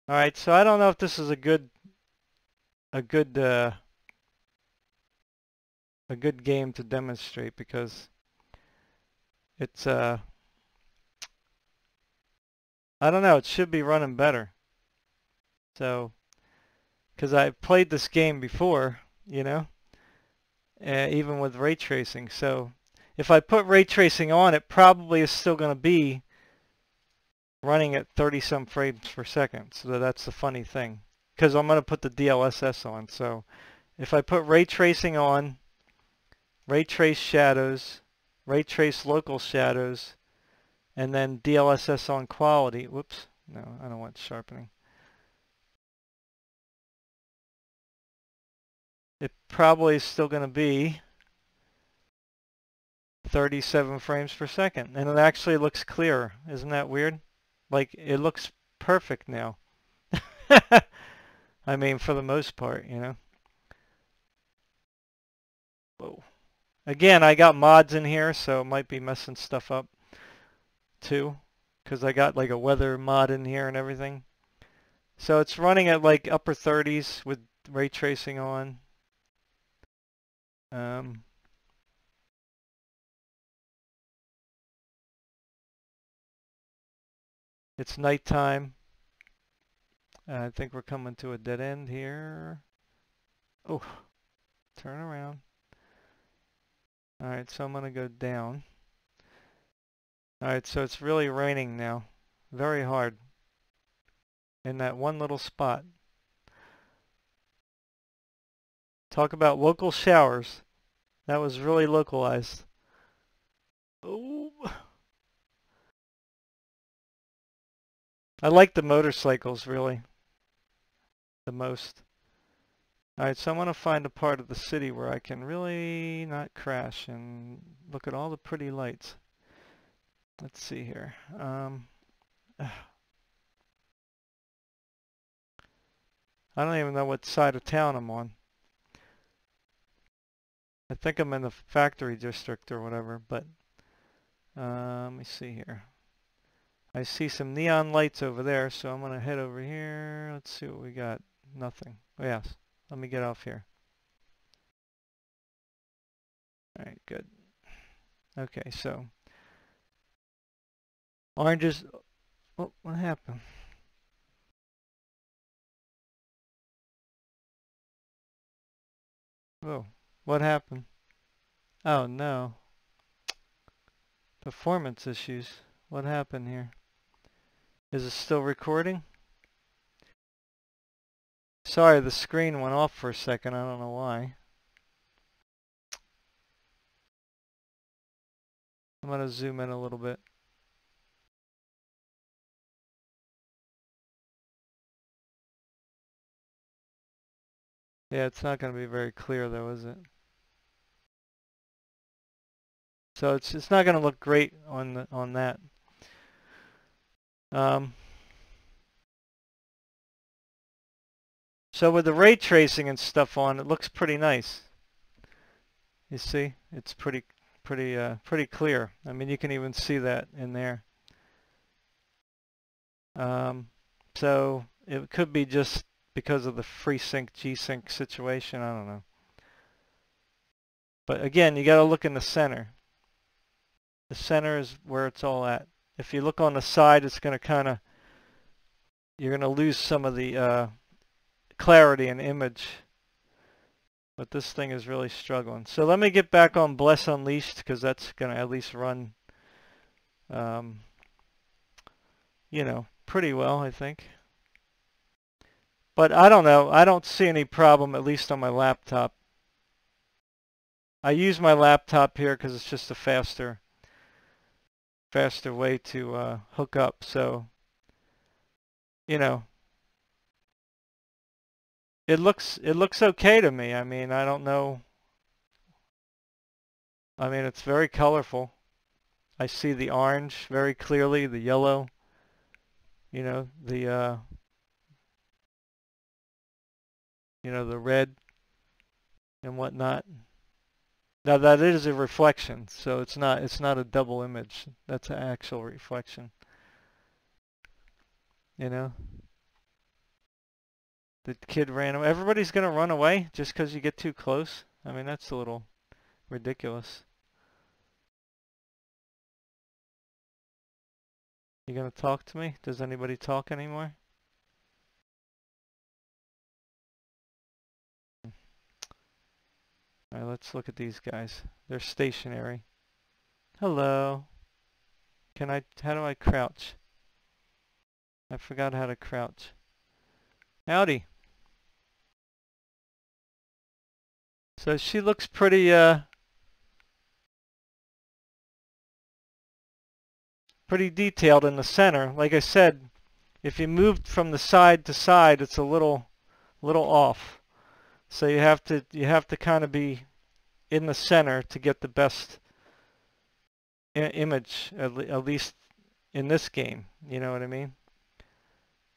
Alright, so I don't know if this is a good a good game to demonstrate because it's I don't know, it should be running better. So, because I played this game before, you know, even with ray tracing. So, if I put ray tracing on, it probably is still going to be running at 30 some frames per second. So that's the funny thing. Because I'm going to put the DLSS on. So, if I put ray tracing on, ray trace shadows, ray trace local shadows, and then DLSS on quality. Whoops. No, I don't want sharpening. It probably is still going to be 37 frames per second. And it actually looks clearer. Isn't that weird? Like, it looks perfect now. I mean, for the most part, you know. Whoa. Again, I got mods in here, so it might be messing stuff up too. Because I got like a weather mod in here and everything. So it's running at like upper 30s with ray tracing on. It's nighttime. I think we're coming to a dead end here. Oh, turn around. Alright, so I'm going to go down. Alright, so it's really raining now. Very hard. In that one little spot. Talk about local showers. That was really localized. Oh. I like the motorcycles, really. The most. Alright, so I'm going to find a part of the city where I can really not crash and look at all the pretty lights. Let's see here. I don't even know what side of town I'm on. I think I'm in the factory district or whatever, but let me see here. I see some neon lights over there, so I'm going to head over here. Let's see what we got. Nothing. Oh, yes. Let me get off here. Alright, good. Okay, so oranges. Oh, what happened? Oh, what happened? Oh no. Performance issues. What happened here? Is it still recording? Sorry, the screen went off for a second. I don't know why. I'm going to zoom in a little bit. Yeah, it's not going to be very clear though, is it? So it's not going to look great on that. So with the ray tracing and stuff on, it looks pretty nice. You see, it's pretty clear. I mean, you can even see that in there. So it could be just because of the FreeSync G-Sync situation. I don't know. But again, you got to look in the center. The center is where it's all at. If you look on the side, it's going to kind of, you're going to lose some of the clarity in image. But this thing is really struggling. So let me get back on Bless Unleashed because that's going to at least run, you know, pretty well, I think. But I don't know. I don't see any problem, at least on my laptop. I use my laptop here because it's just a faster way to hook up. So, you know, it looks okay to me. I mean, I don't know. I mean, it's very colorful. I see the orange very clearly, the yellow, you know, the red and whatnot. Now that is a reflection, so it's not a double image. That's an actual reflection. You know? The kid ran away. Everybody's gonna run away just because you get too close. I mean, that's a little ridiculous. You gonna talk to me? Does anybody talk anymore? Alright, let's look at these guys. They're stationary. Hello. How do I crouch? I forgot how to crouch. Howdy. So she looks pretty detailed in the center. Like I said, if you moved from the side to side, it's a little off. So you have to kind of be in the center to get the best image, at least in this game. You know what I mean?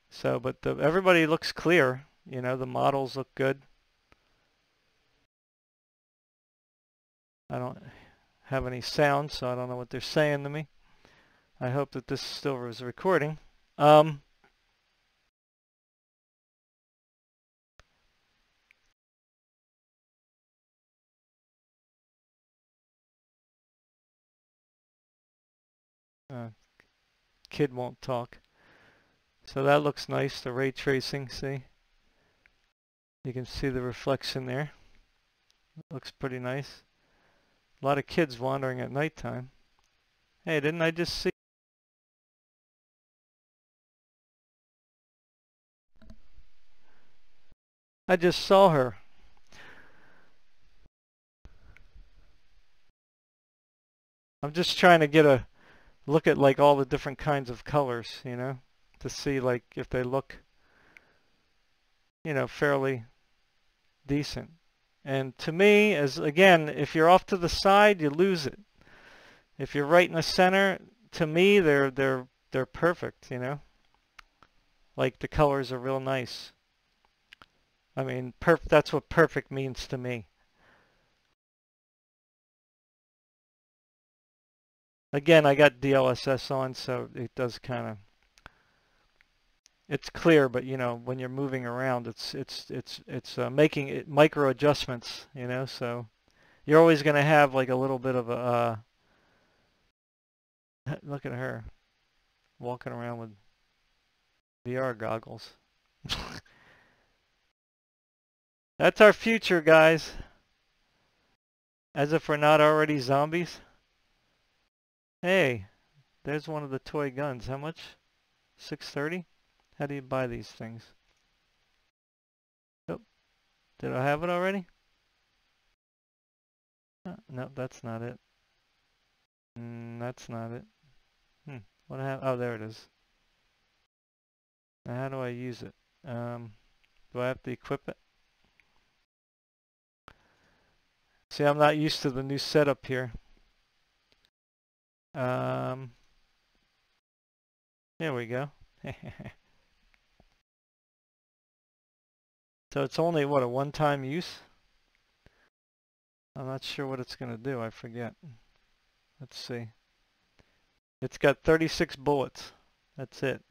So, but everybody looks clear. You know, the models look good. I don't have any sound, so I don't know what they're saying to me. I hope that this still is recording. Kid won't talk. So that looks nice, the ray tracing, see? You can see the reflection there. Looks pretty nice. A lot of kids wandering at nighttime. Hey, didn't I just see? I just saw her. I'm just trying to get a look at like all the different kinds of colors, you know, to see like if they look, you know, fairly decent. And to me, as again, if you're off to the side, you lose it. If you're right in the center, to me, they're perfect, you know. Like the colors are real nice. I mean, that's what perfect means to me. Again, I got DLSS on, so it does kind of, it's clear, but you know, when you're moving around, it's making it micro adjustments, you know, so you're always going to have like a little bit of a, look at her, walking around with VR goggles. That's our future, guys. As if we're not already zombies. Hey, there's one of the toy guns. How much? $6.30? How do you buy these things? Oh, did I have it already? No, that's not it. That's not it. What oh, there it is. Now how do I use it? Do I have to equip it? See, I'm not used to the new setup here. There we go. So it's only, what, a one-time use? I'm not sure what it's going to do. I forget. Let's see. It's got 36 bullets. That's it.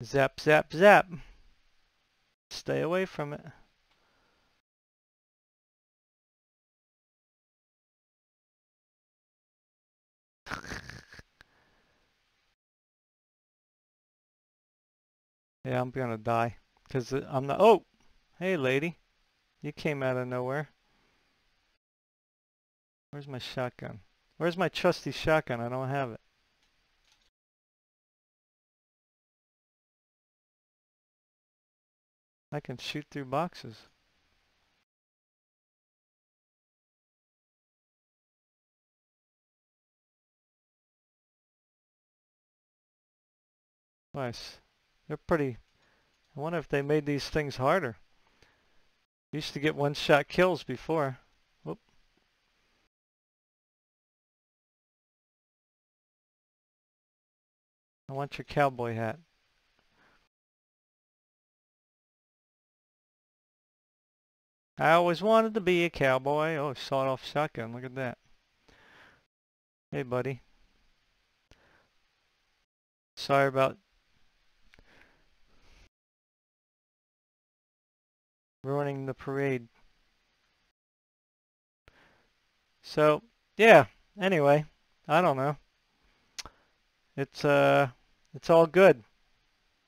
Zap, zap, zap. Stay away from it. Yeah, I'm gonna die. Because I'm not... Oh! Hey, lady. You came out of nowhere. Where's my shotgun? Where's my trusty shotgun? I don't have it. I can shoot through boxes. Nice. They're pretty... I wonder if they made these things harder. Used to get one-shot kills before. Whoop. I want your cowboy hat. I always wanted to be a cowboy. Oh, sawed-off shotgun. Look at that. Hey, buddy. Sorry about ruining the parade. So, yeah. Anyway, I don't know. It's all good.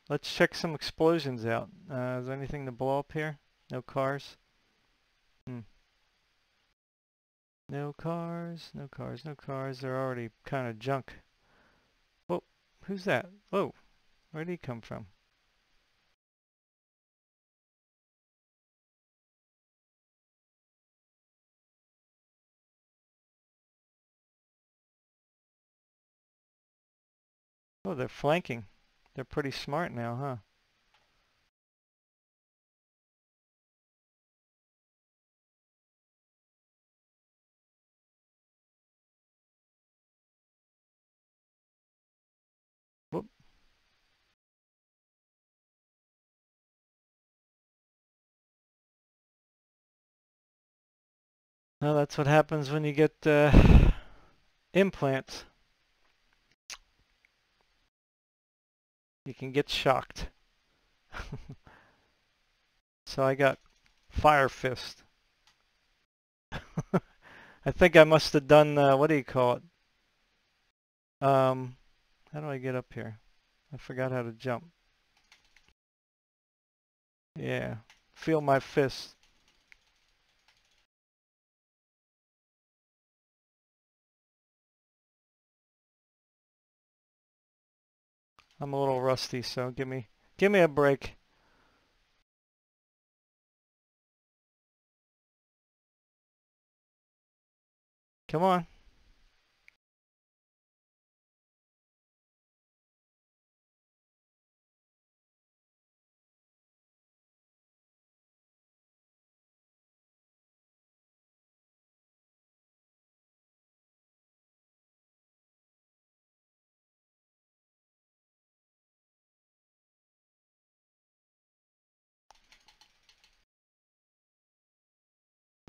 Let's check some explosions out. Is there anything to blow up here? No cars? No cars, no cars, no cars. They're already kind of junk. Whoa, who's that? Whoa, where did he come from? Oh, they're flanking. They're pretty smart now, huh? Whoop. Well, that's what happens when you get implants. You can get shocked. So I got Fire Fist. I think I must have done, what do you call it? How do I get up here? I forgot how to jump. Yeah, feel my fist. I'm a little rusty, so give me a break. Come on.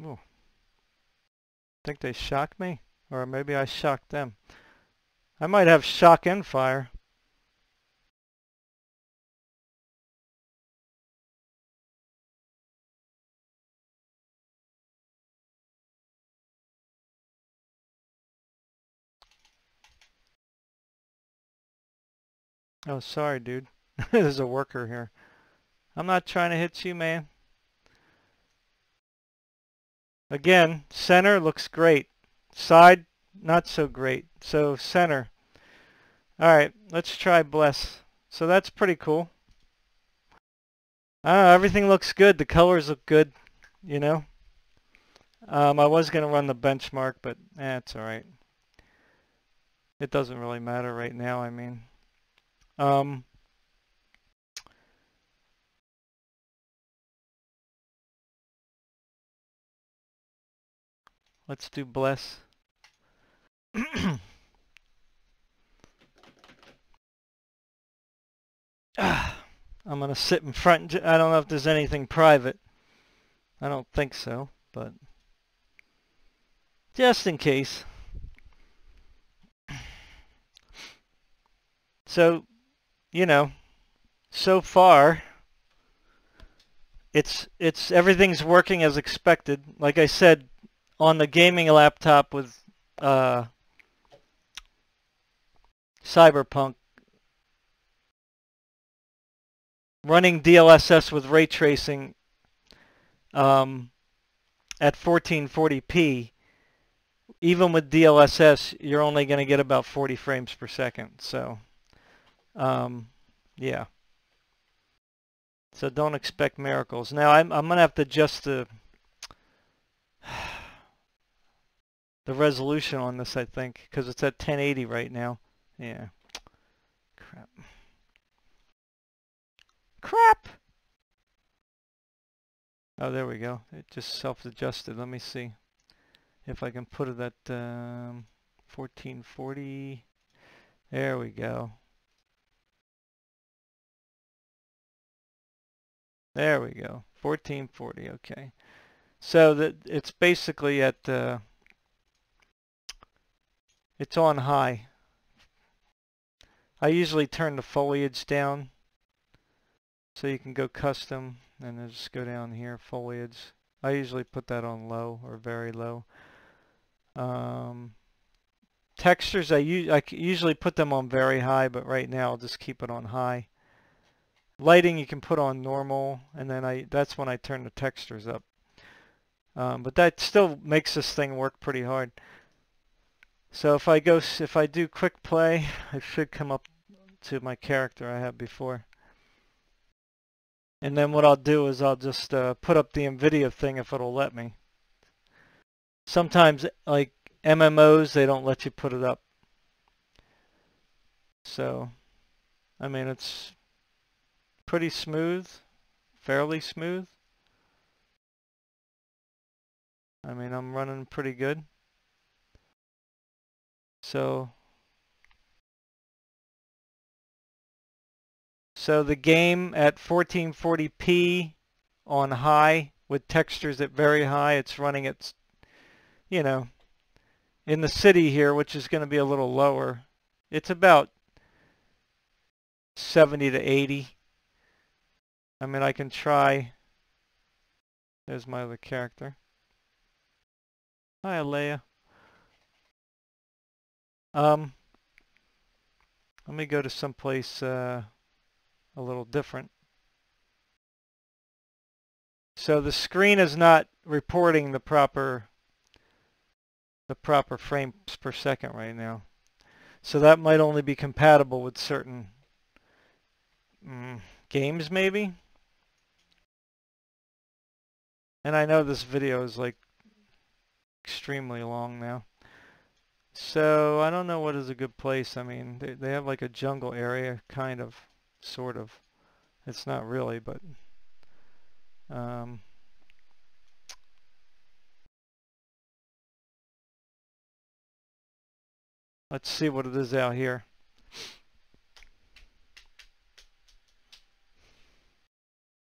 Ooh. Think they shocked me? Or maybe I shocked them. I might have shock and fire. Oh, sorry, dude. There's a worker here. I'm not trying to hit you, man. Again, center looks great. Side, not so great. So center. Alright, let's try bless. So that's pretty cool. Everything looks good. The colors look good, you know. I was going to run the benchmark, but it's alright. It doesn't really matter right now, I mean. Let's do bless. I'm going to sit in front. I don't know if there's anything private. I don't think so, but just in case. So, you know, so far it's everything's working as expected. Like I said, on the gaming laptop with Cyberpunk, running DLSS with ray tracing at 1440p, even with DLSS, you're only going to get about 40 frames per second. So, yeah. So don't expect miracles. Now I'm going to have to adjust the resolution on this, I think, because it's at 1080 right now. Yeah. Crap. Crap! Oh, there we go. It just self-adjusted. Let me see if I can put it at 1440. There we go. There we go. 1440. Okay. So that it's basically at it's on high. I usually turn the foliage down, so you can go custom and then just go down here, foliage. I usually put that on low or very low. Textures, I usually put them on very high, but right now I'll just keep it on high. Lighting you can put on normal, and then that's when I turn the textures up. But that still makes this thing work pretty hard. So if I do quick play, I should come up to my character I had before. And then what I'll do is I'll just put up the NVIDIA thing if it'll let me. Sometimes, like MMOs, they don't let you put it up. So, I mean, it's pretty smooth, fairly smooth. I mean, I'm running pretty good. So the game at 1440p on high with textures at very high, it's running at, you know, in the city here, which is going to be a little lower. It's about 70 to 80. I mean, I can try. There's my other character. Hi, Alea. Let me go to someplace a little different. So the screen is not reporting the proper frames per second right now. So that might only be compatible with certain games, maybe. And I know this video is like extremely long now. So I don't know what is a good place. I mean, they have like a jungle area, kind of, sort of. It's not really, but let's see what it is out here.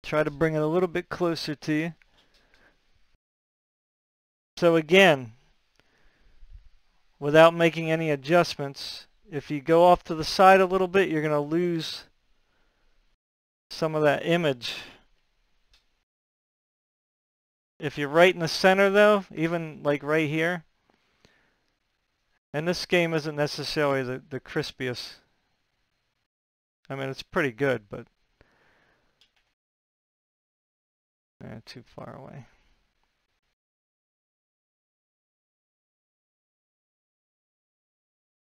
Try to bring it a little bit closer to you. So again, without making any adjustments, if you go off to the side a little bit, you're going to lose some of that image. If you're right in the center though, even like right here, and this game isn't necessarily the crispiest. I mean, it's pretty good, but too far away.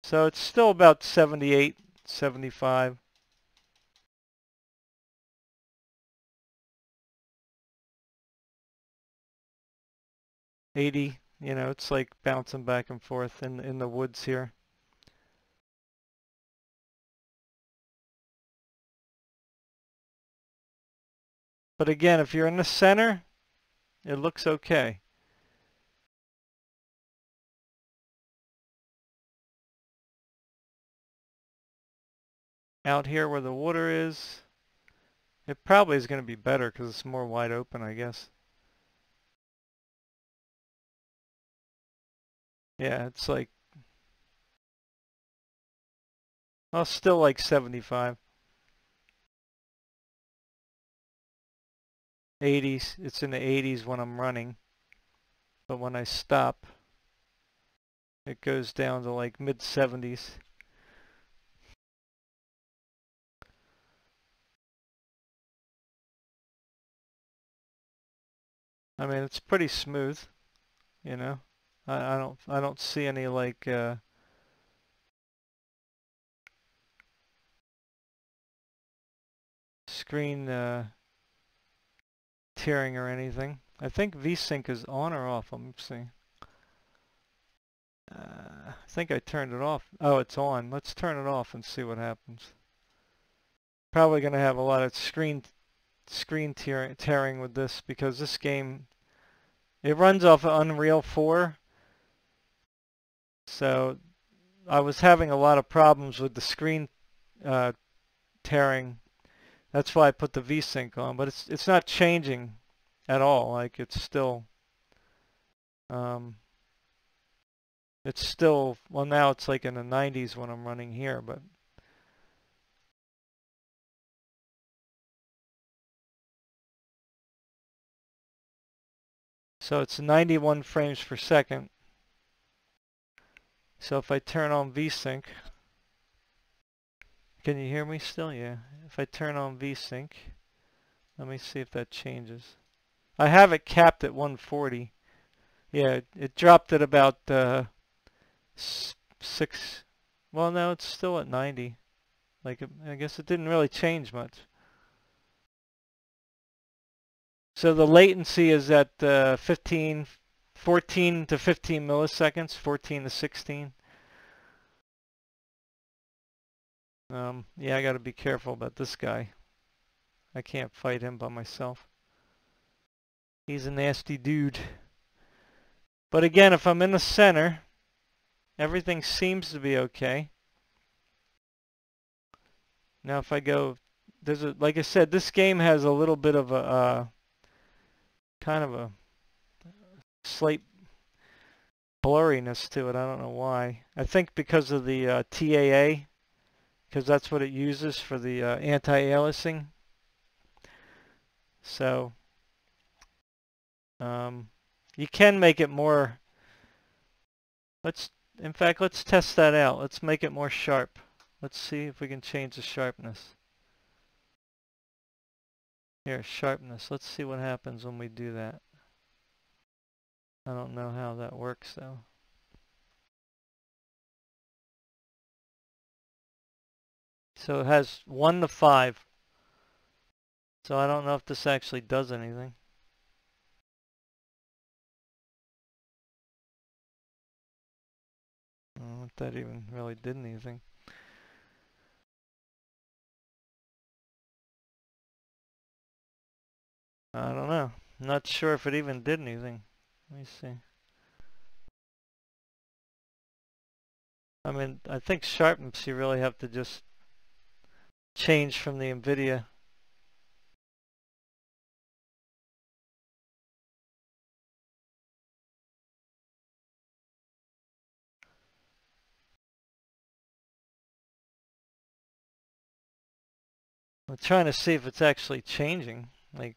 So it's still about 78, 75. $80, you know, it's like bouncing back and forth in the woods here. But again, if you're in the center, it looks okay. Out here where the water is, it probably is going to be better because it's more wide open, I guess. Yeah, it's like, well, still like 75. 80s, it's in the 80s when I'm running. But when I stop, it goes down to like mid 70s. I mean, it's pretty smooth, you know. I don't see any like screen tearing or anything. I think Vsync is on or off. Let me see. I think I turned it off. Oh, it's on. Let's turn it off and see what happens. Probably going to have a lot of screen tearing with this because this game, it runs off of Unreal 4. So I was having a lot of problems with the screen tearing. That's why I put the Vsync on, but it's not changing at all. Like it's still well, now it's like in the 90s when I'm running here, but so it's 91 frames per second. So if I turn on Vsync, can you hear me still? Yeah. If I turn on Vsync, let me see if that changes. I have it capped at 140. Yeah, it dropped at about 6. Well, no, it's still at 90. Like, I guess it didn't really change much. So the latency is at 14 to 15 milliseconds, 14 to 16. Yeah, I got to be careful about this guy. I can't fight him by myself. He's a nasty dude. But again, if I'm in the center, everything seems to be okay. Now if I go, like I said, this game has a little bit of a kind of a slight blurriness to it. I don't know why. I think because of the TAA, because that's what it uses for the anti-aliasing. So you can make it more. In fact, let's test that out. Let's make it more sharp. Let's see if we can change the sharpness. Here, sharpness. Let's see what happens when we do that. I don't know how that works though. So it has 1 to 5. So I don't know if this actually does anything. I don't know if that even really did anything. I don't know. I'm not sure if it even did anything. Let me see. I mean, I think sharpness you really have to just change from the NVIDIA. I'm trying to see if it's actually changing. Like,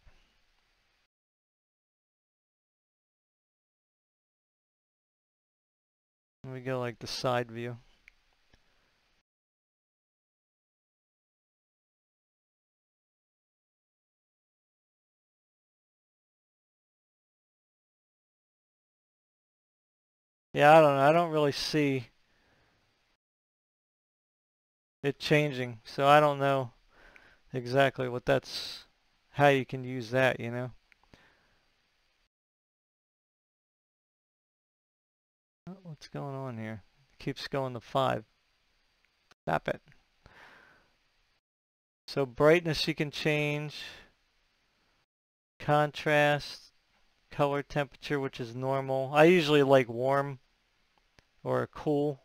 let me go like the side view. Yeah, I don't know. I don't really see it changing. So I don't know exactly how you can use that, you know. What's going on here? It keeps going to 5. Stop it. So brightness you can change. Contrast. Color temperature, which is normal. I usually like warm or cool,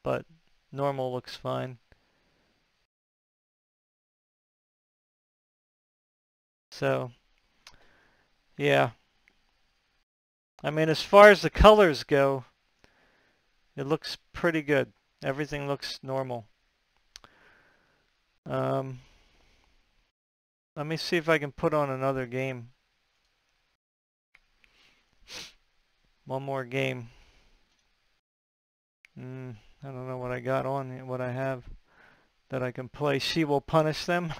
but normal looks fine. So, yeah. I mean, as far as the colors go, it looks pretty good. Everything looks normal. Let me see if I can put on another game. One more game. I don't know what I got on, what I have that I can play. She Will Punish Them.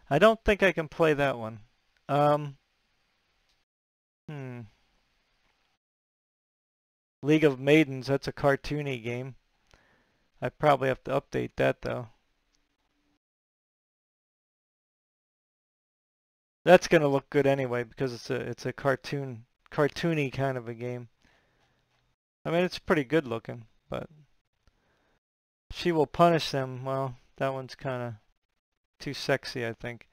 I don't think I can play that one. League of Maidens, that's a cartoony game. I probably have to update that though. That's gonna look good anyway because it's a cartoony kind of a game. I mean, it's pretty good looking, but She Will Punish Them. Well, that one's kind of too sexy, I think.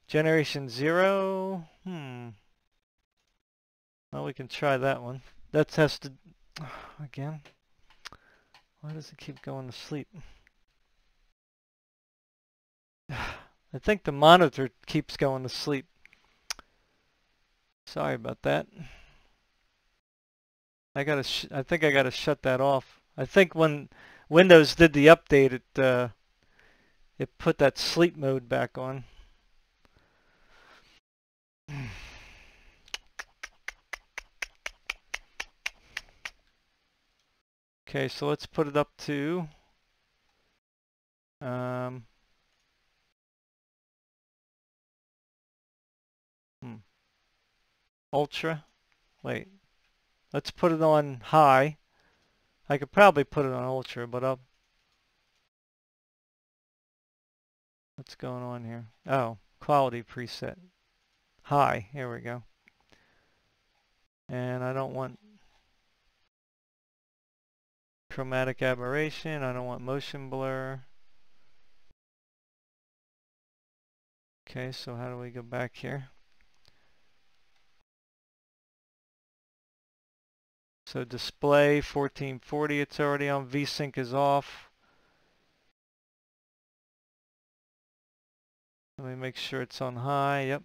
Generation Zero. Well, we can try that one. That has to again. Why does it keep going to sleep? I think the monitor keeps going to sleep. Sorry about that. I think I gotta shut that off. I think when Windows did the update, it put that sleep mode back on. Okay, so let's put it up to ultra. Wait, let's put it on high. I could probably put it on ultra, but what's going on here? Oh, quality preset. High, here we go. And I don't want chromatic aberration, I don't want motion blur. Okay, so how do we go back here? So display 1440, it's already on. Vsync is off. Let me make sure it's on high. Yep.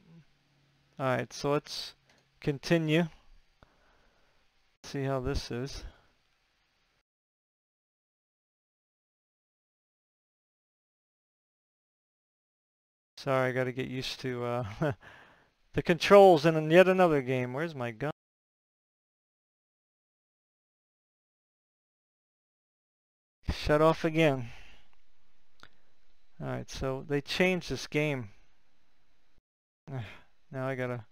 Alright, so let's continue. See how this is. Sorry, I gotta get used to the controls in yet another game. Where's my gun? Shut off again. Alright, so they changed this game. Now I gotta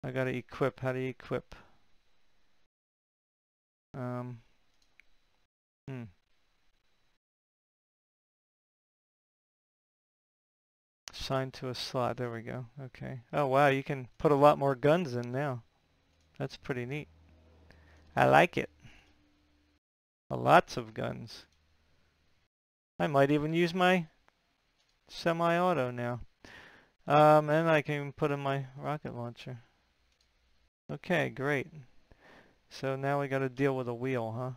equip. How do you equip? Assign to a slot. There we go. Okay. Oh wow, you can put a lot more guns in now. That's pretty neat. I like it. Lots of guns. I might even use my semi-auto now. And I can even put in my rocket launcher. Okay, great. So now we got to deal with a wheel, huh?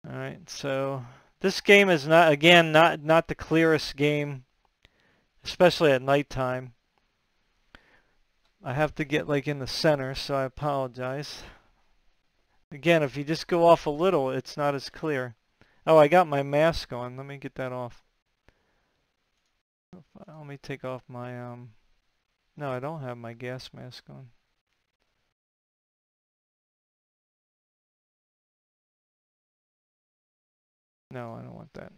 Alright, so this game is not the clearest game, especially at nighttime. I have to get like in the center, so I apologize. Again, if you just go off a little, it's not as clear. Oh, I got my mask on. Let me get that off. Let me take off my, no, I don't have my gas mask on. No, I don't want that.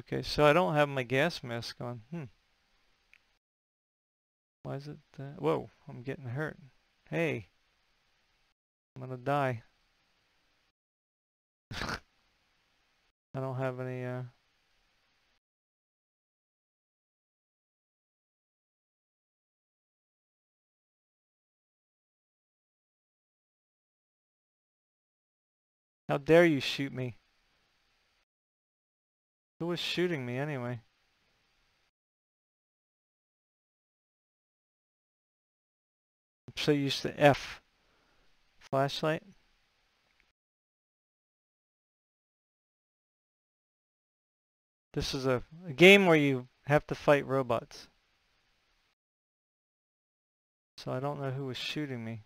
Okay, so I don't have my gas mask on. Why is it, whoa, I'm getting hurt. Hey, I'm gonna die. I don't have any, how dare you shoot me? Who was shooting me anyway? I'm so used to F. Flashlight? This is a game where you have to fight robots. So I don't know who was shooting me.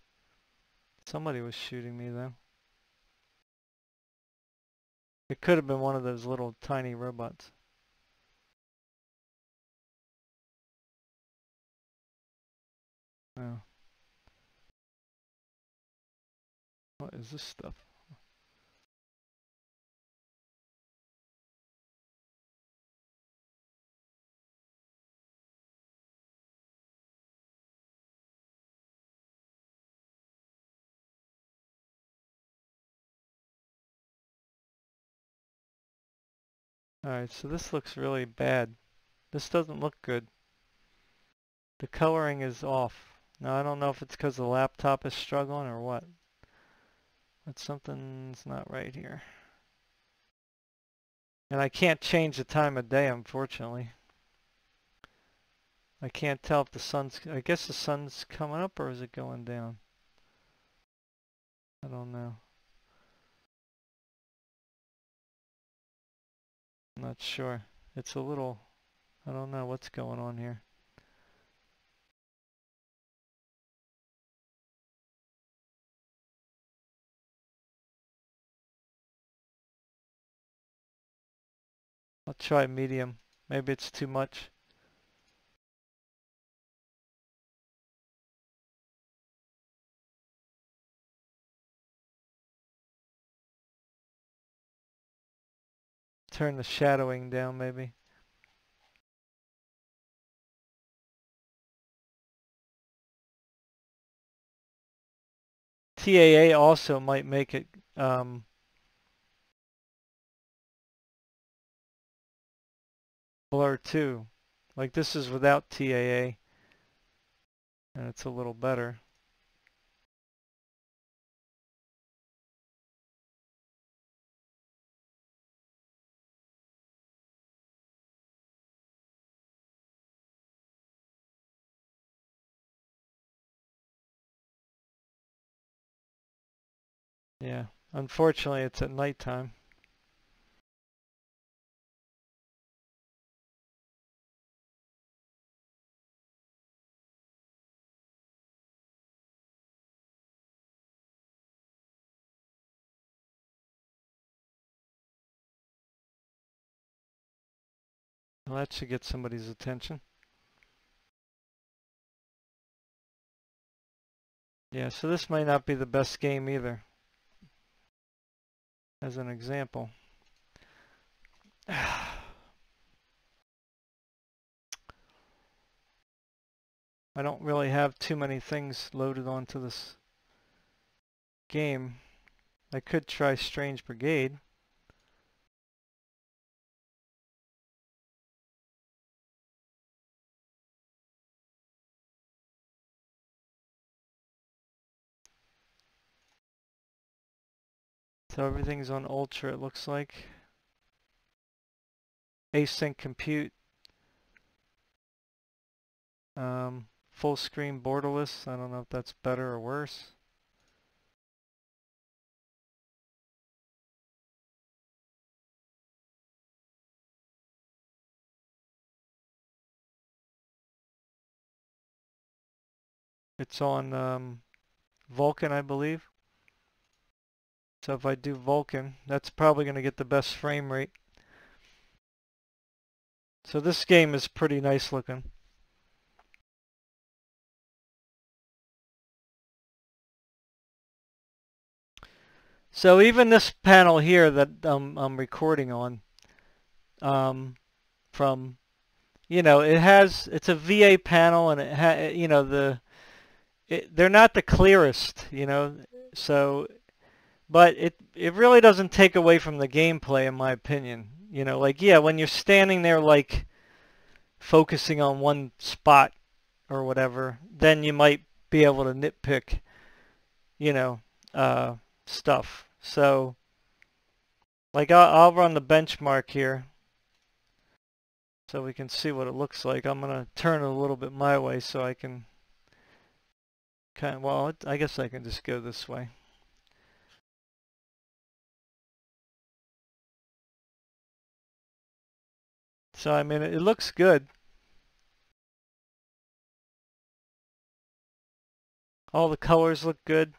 Somebody was shooting me though. It could have been one of those little tiny robots. Oh. What is this stuff? Alright, so this looks really bad. This doesn't look good. The coloring is off. Now I don't know if it's because the laptop is struggling or what. But something's not right here. And I can't change the time of day, unfortunately. I can't tell if the sun's, I guess the sun's coming up or is it going down? I don't know. I'm not sure. It's a little, I don't know what's going on here. I'll try medium. Maybe it's too much. Turn the shadowing down maybe. TAA also might make it blur too. Like this is without TAA and it's a little better. Yeah, unfortunately it's at nighttime. Well, that should get somebody's attention. Yeah, so this might not be the best game either, as an example. I don't really have too many things loaded onto this game. I could try Strange Brigade. So everything's on Ultra, it looks like. Async compute. Full screen borderless. I don't know if that's better or worse. It's on Vulkan, I believe. So if I do Vulkan, that's probably going to get the best frame rate. So this game is pretty nice looking. So even this panel here that I'm recording on, from, you know, it's a VA panel and you know, they're not the clearest, you know, so, but it really doesn't take away from the gameplay in my opinion. You know, like, yeah, when you're standing there like focusing on one spot or whatever, then you might be able to nitpick, you know, stuff. So, like, I'll run the benchmark here so we can see what it looks like. I'm going to turn it a little bit my way so I can kind of, well, I guess I can just go this way. So, I mean, it looks good. All the colors look good.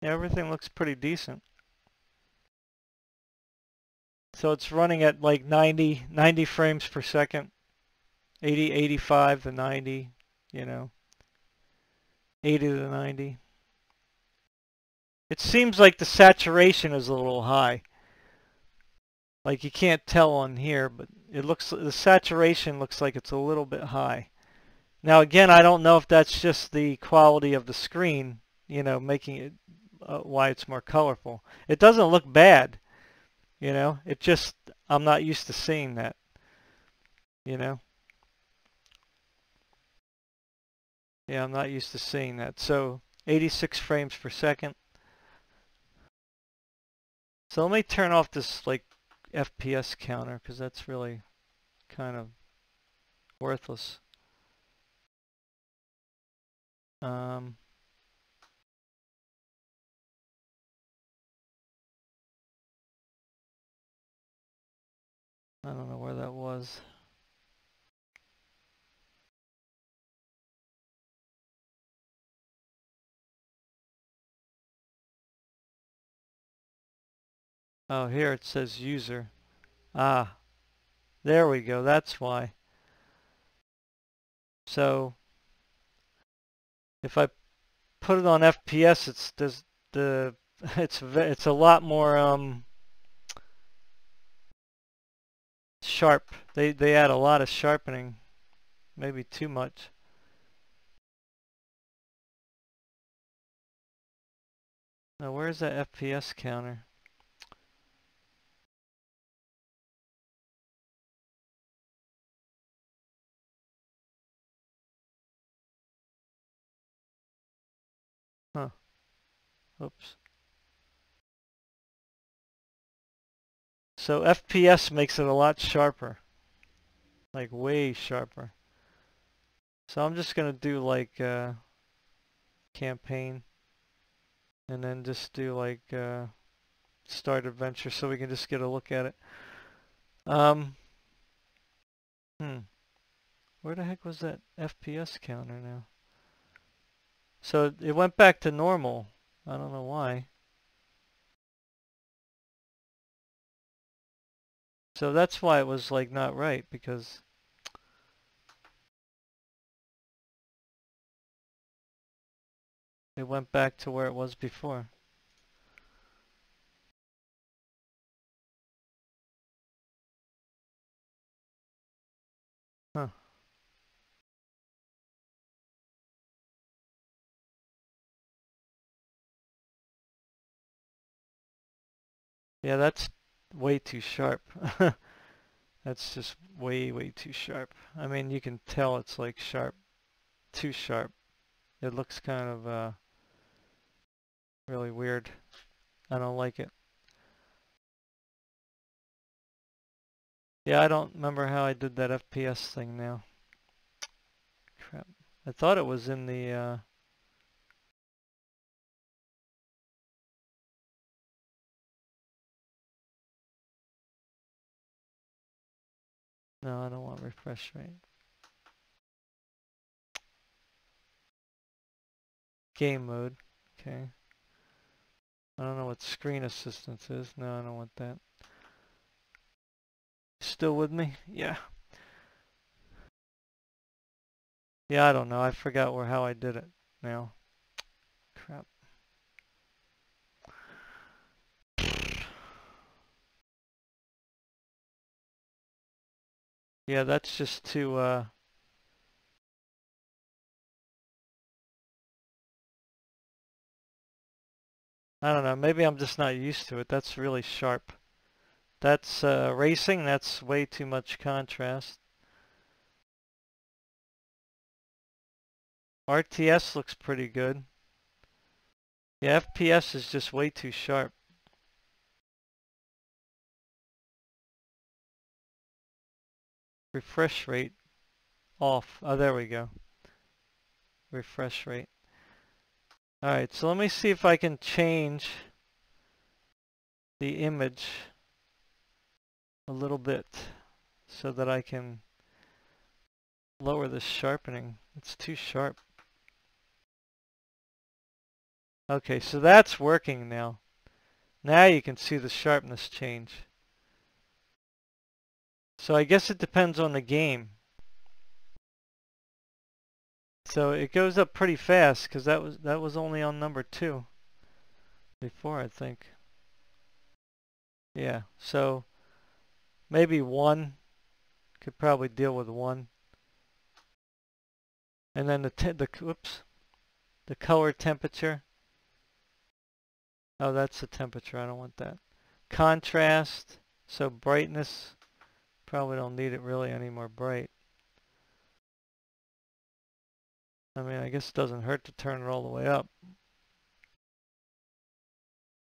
Yeah, everything looks pretty decent. So it's running at like 90 frames per second, 80, 85 to 90, you know, 80 to 90. It seems like the saturation is a little high. Like you can't tell on here, but it looks, the saturation looks like it's a little bit high. Now again, I don't know if that's just the quality of the screen, you know, making it why it's more colorful. It doesn't look bad, you know. It just, I'm not used to seeing that, you know. Yeah, I'm not used to seeing that. So 86 frames per second. So let me turn off this like FPS counter because that's really kind of worthless. I don't know where that was. Oh, here it says user. Ah, there we go. That's why. So if I put it on FPS, it's a lot more sharp. They add a lot of sharpening, maybe too much. Now where's that FPS counter? Huh. Oops. So FPS makes it a lot sharper, like way sharper. So I'm just gonna do like campaign, and then just do like start adventure, so we can just get a look at it. Um, where the heck was that FPS counter now? So it went back to normal. I don't know why. So that's why it was like not right, because it went back to where it was before. Huh. Yeah, that's way too sharp. That's just way, way too sharp. I mean, you can tell it's like sharp, too sharp. It looks kind of really weird. I don't like it. Yeah, I don't remember how I did that FPS thing now. Crap. I thought it was in the no, I don't want refresh rate. Game mode. Okay. I don't know what screen assistance is. No, I don't want that. Still with me? Yeah. Yeah, I don't know. I forgot how I did it now. Crap. Yeah, that's just too I don't know. Maybe I'm just not used to it. That's really sharp. That's racing. That's way too much contrast. RTS looks pretty good. Yeah, FPS is just way too sharp. Refresh rate off. Oh, there we go. Refresh rate. Alright, so let me see if I can change the image a little bit so that I can lower the sharpening. It's too sharp. Okay, so that's working now. Now you can see the sharpness change. So I guess it depends on the game. So it goes up pretty fast because that was only on number 2 before, I think. Yeah, so maybe 1 could probably deal with 1. And then the color temperature. Oh, that's the temperature. I don't want that. Contrast. So brightness. Probably don't need it really any more bright. I mean, I guess it doesn't hurt to turn it all the way up.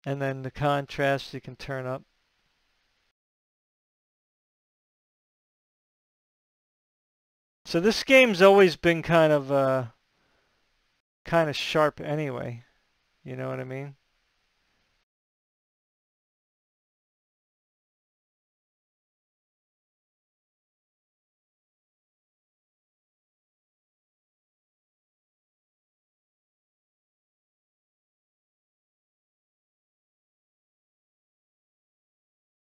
And then the contrast you can turn up. So this game's always been kind of sharp anyway. You know what I mean?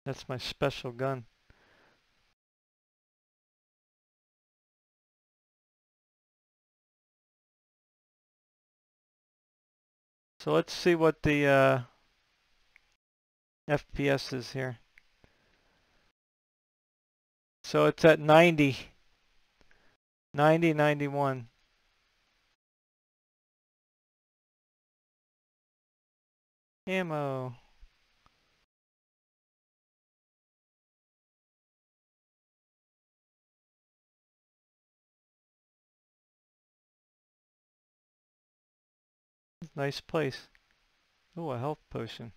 That's my special gun. So let's see what the FPS is here. So it's at 90, 91. Ammo. Nice place. Oh, a health potion.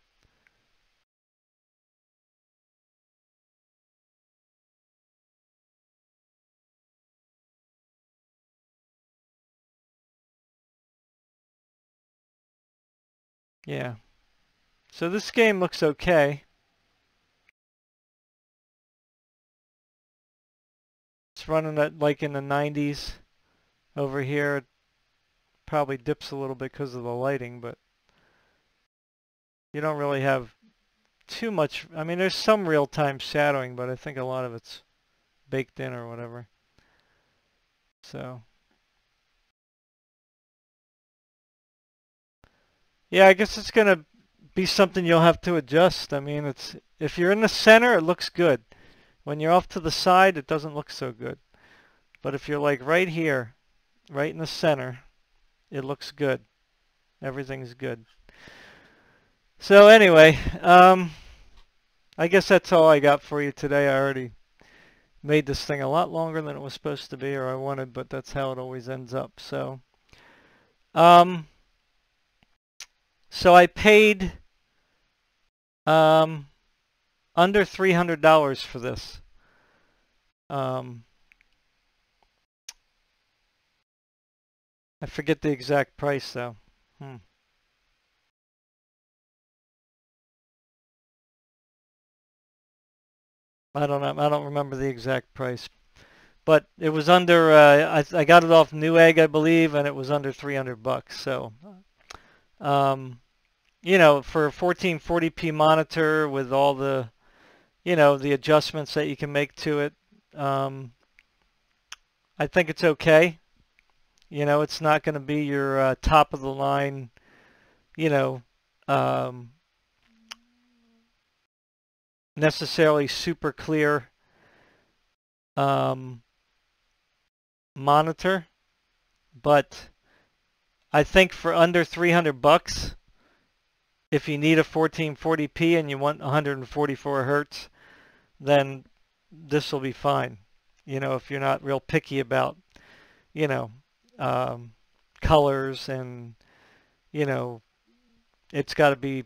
Yeah. So this game looks okay. It's running at like in the 90s. Over here, it probably dips a little bit because of the lighting, but you don't really have too much. I mean, there's some real-time shadowing, but I think a lot of it's baked in or whatever. So, yeah, I guess it's going to be something you'll have to adjust. I mean, if you're in the center, it looks good. When you're off to the side, it doesn't look so good. But if you're like right here, right in the center, it looks good. Everything's good. So anyway, I guess that's all I got for you today. I already made this thing a lot longer than it was supposed to be, or I wanted, but that's how it always ends up. So, so I paid under $300 for this. I forget the exact price though. I don't know. I don't remember the exact price, but it was under. I got it off Newegg, I believe, and it was under $300. So, you know, for a 1440p monitor with all the, you know, the adjustments that you can make to it, I think it's okay. You know, it's not going to be your top of the line, you know, necessarily super clear monitor, but I think for under $300, if you need a 1440p and you want 144 hertz, then this will be fine. You know, if you're not real picky about, you know, colors and, you know, it's got to be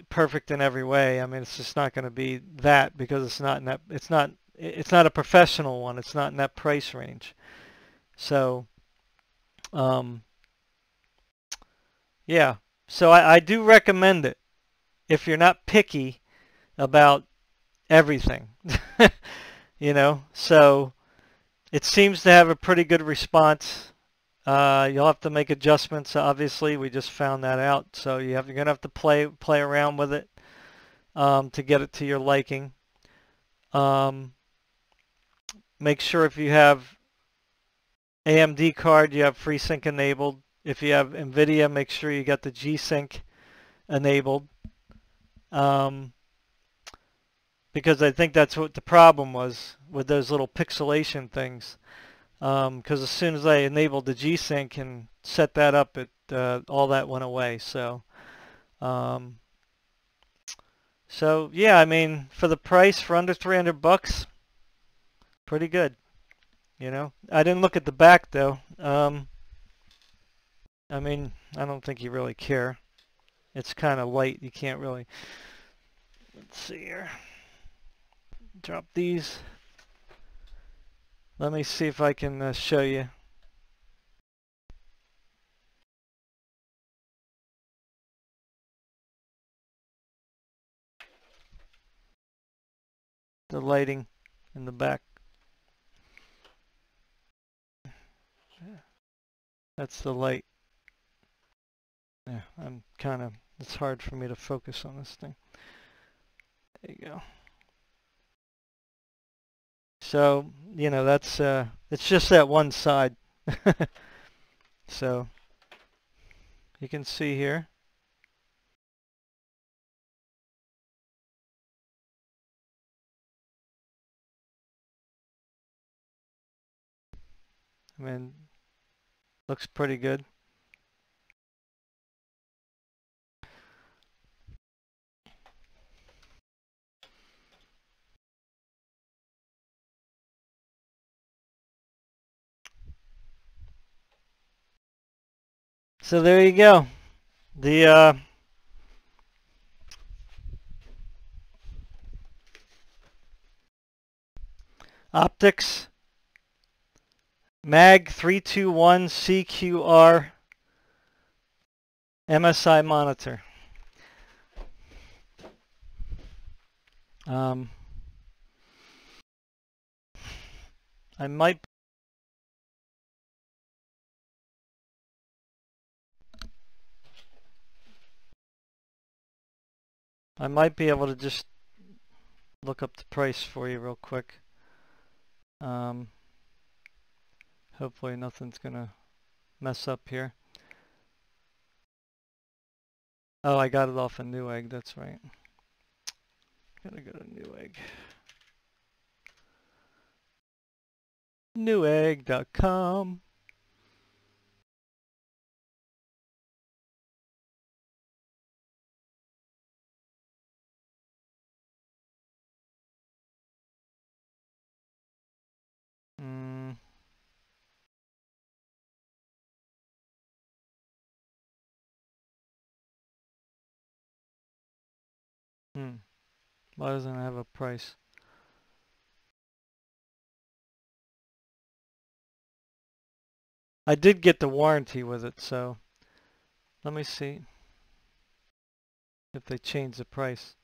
perfect in every way. I mean, it's just not going to be that because it's not in that. It's not a professional one. It's not in that price range. So, yeah. So I do recommend it if you're not picky about everything. You know, so it seems to have a pretty good response. You'll have to make adjustments. Obviously, we just found that out. So you're gonna have to play around with it to get it to your liking. Make sure if you have AMD card, you have FreeSync enabled. If you have NVIDIA, make sure you got the G-Sync enabled. Because I think that's what the problem was with those little pixelation things. Because as soon as I enabled the G-Sync and set that up, all that went away. So, yeah, I mean, for the price, for under $300, pretty good. You know, I didn't look at the back though. I mean, I don't think you really care. It's kind of light. You can't really. Let's see here. Drop these. Let me see if I can show you. The lighting in the back. That's the light. Yeah, it's hard for me to focus on this thing. There you go. So, you know, that's, it's just that one side. So, you can see here. I mean, looks pretty good. So there you go. The Optix MAG321CQR MSI monitor. I might be able to just look up the price for you real quick. Hopefully nothing's gonna mess up here. Oh, I got it off of Newegg, that's right. Gotta go to Newegg. Newegg.com. Why doesn't it have a price? I did get the warranty with it, so let me see if they change the price.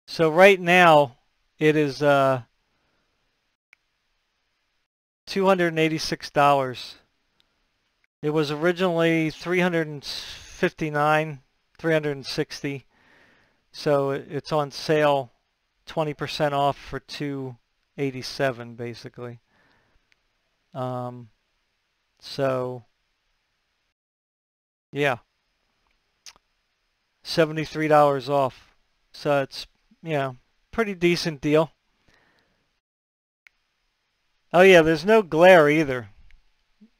So right now it is $286. It was originally $359, $360. So it's on sale 20% off for $287 basically. So yeah, $73 off. So it's, you know, pretty decent deal. Oh yeah, there's no glare either.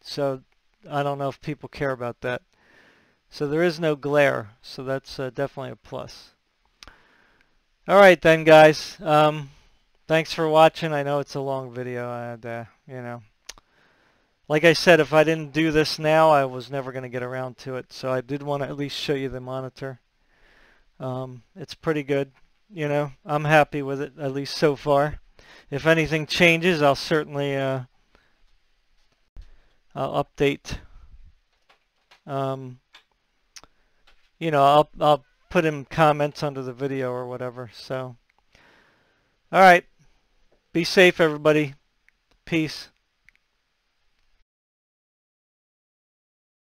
So I don't know if people care about that. So there is no glare. So that's definitely a plus. All right then, guys. Thanks for watching. I know it's a long video, and you know, like I said, if I didn't do this now, I was never going to get around to it. So I did want to at least show you the monitor. It's pretty good. You know, I'm happy with it, at least so far. If anything changes, I'll certainly I'll update. You know, I'll put in comments under the video or whatever. So, all right. Be safe, everybody. Peace.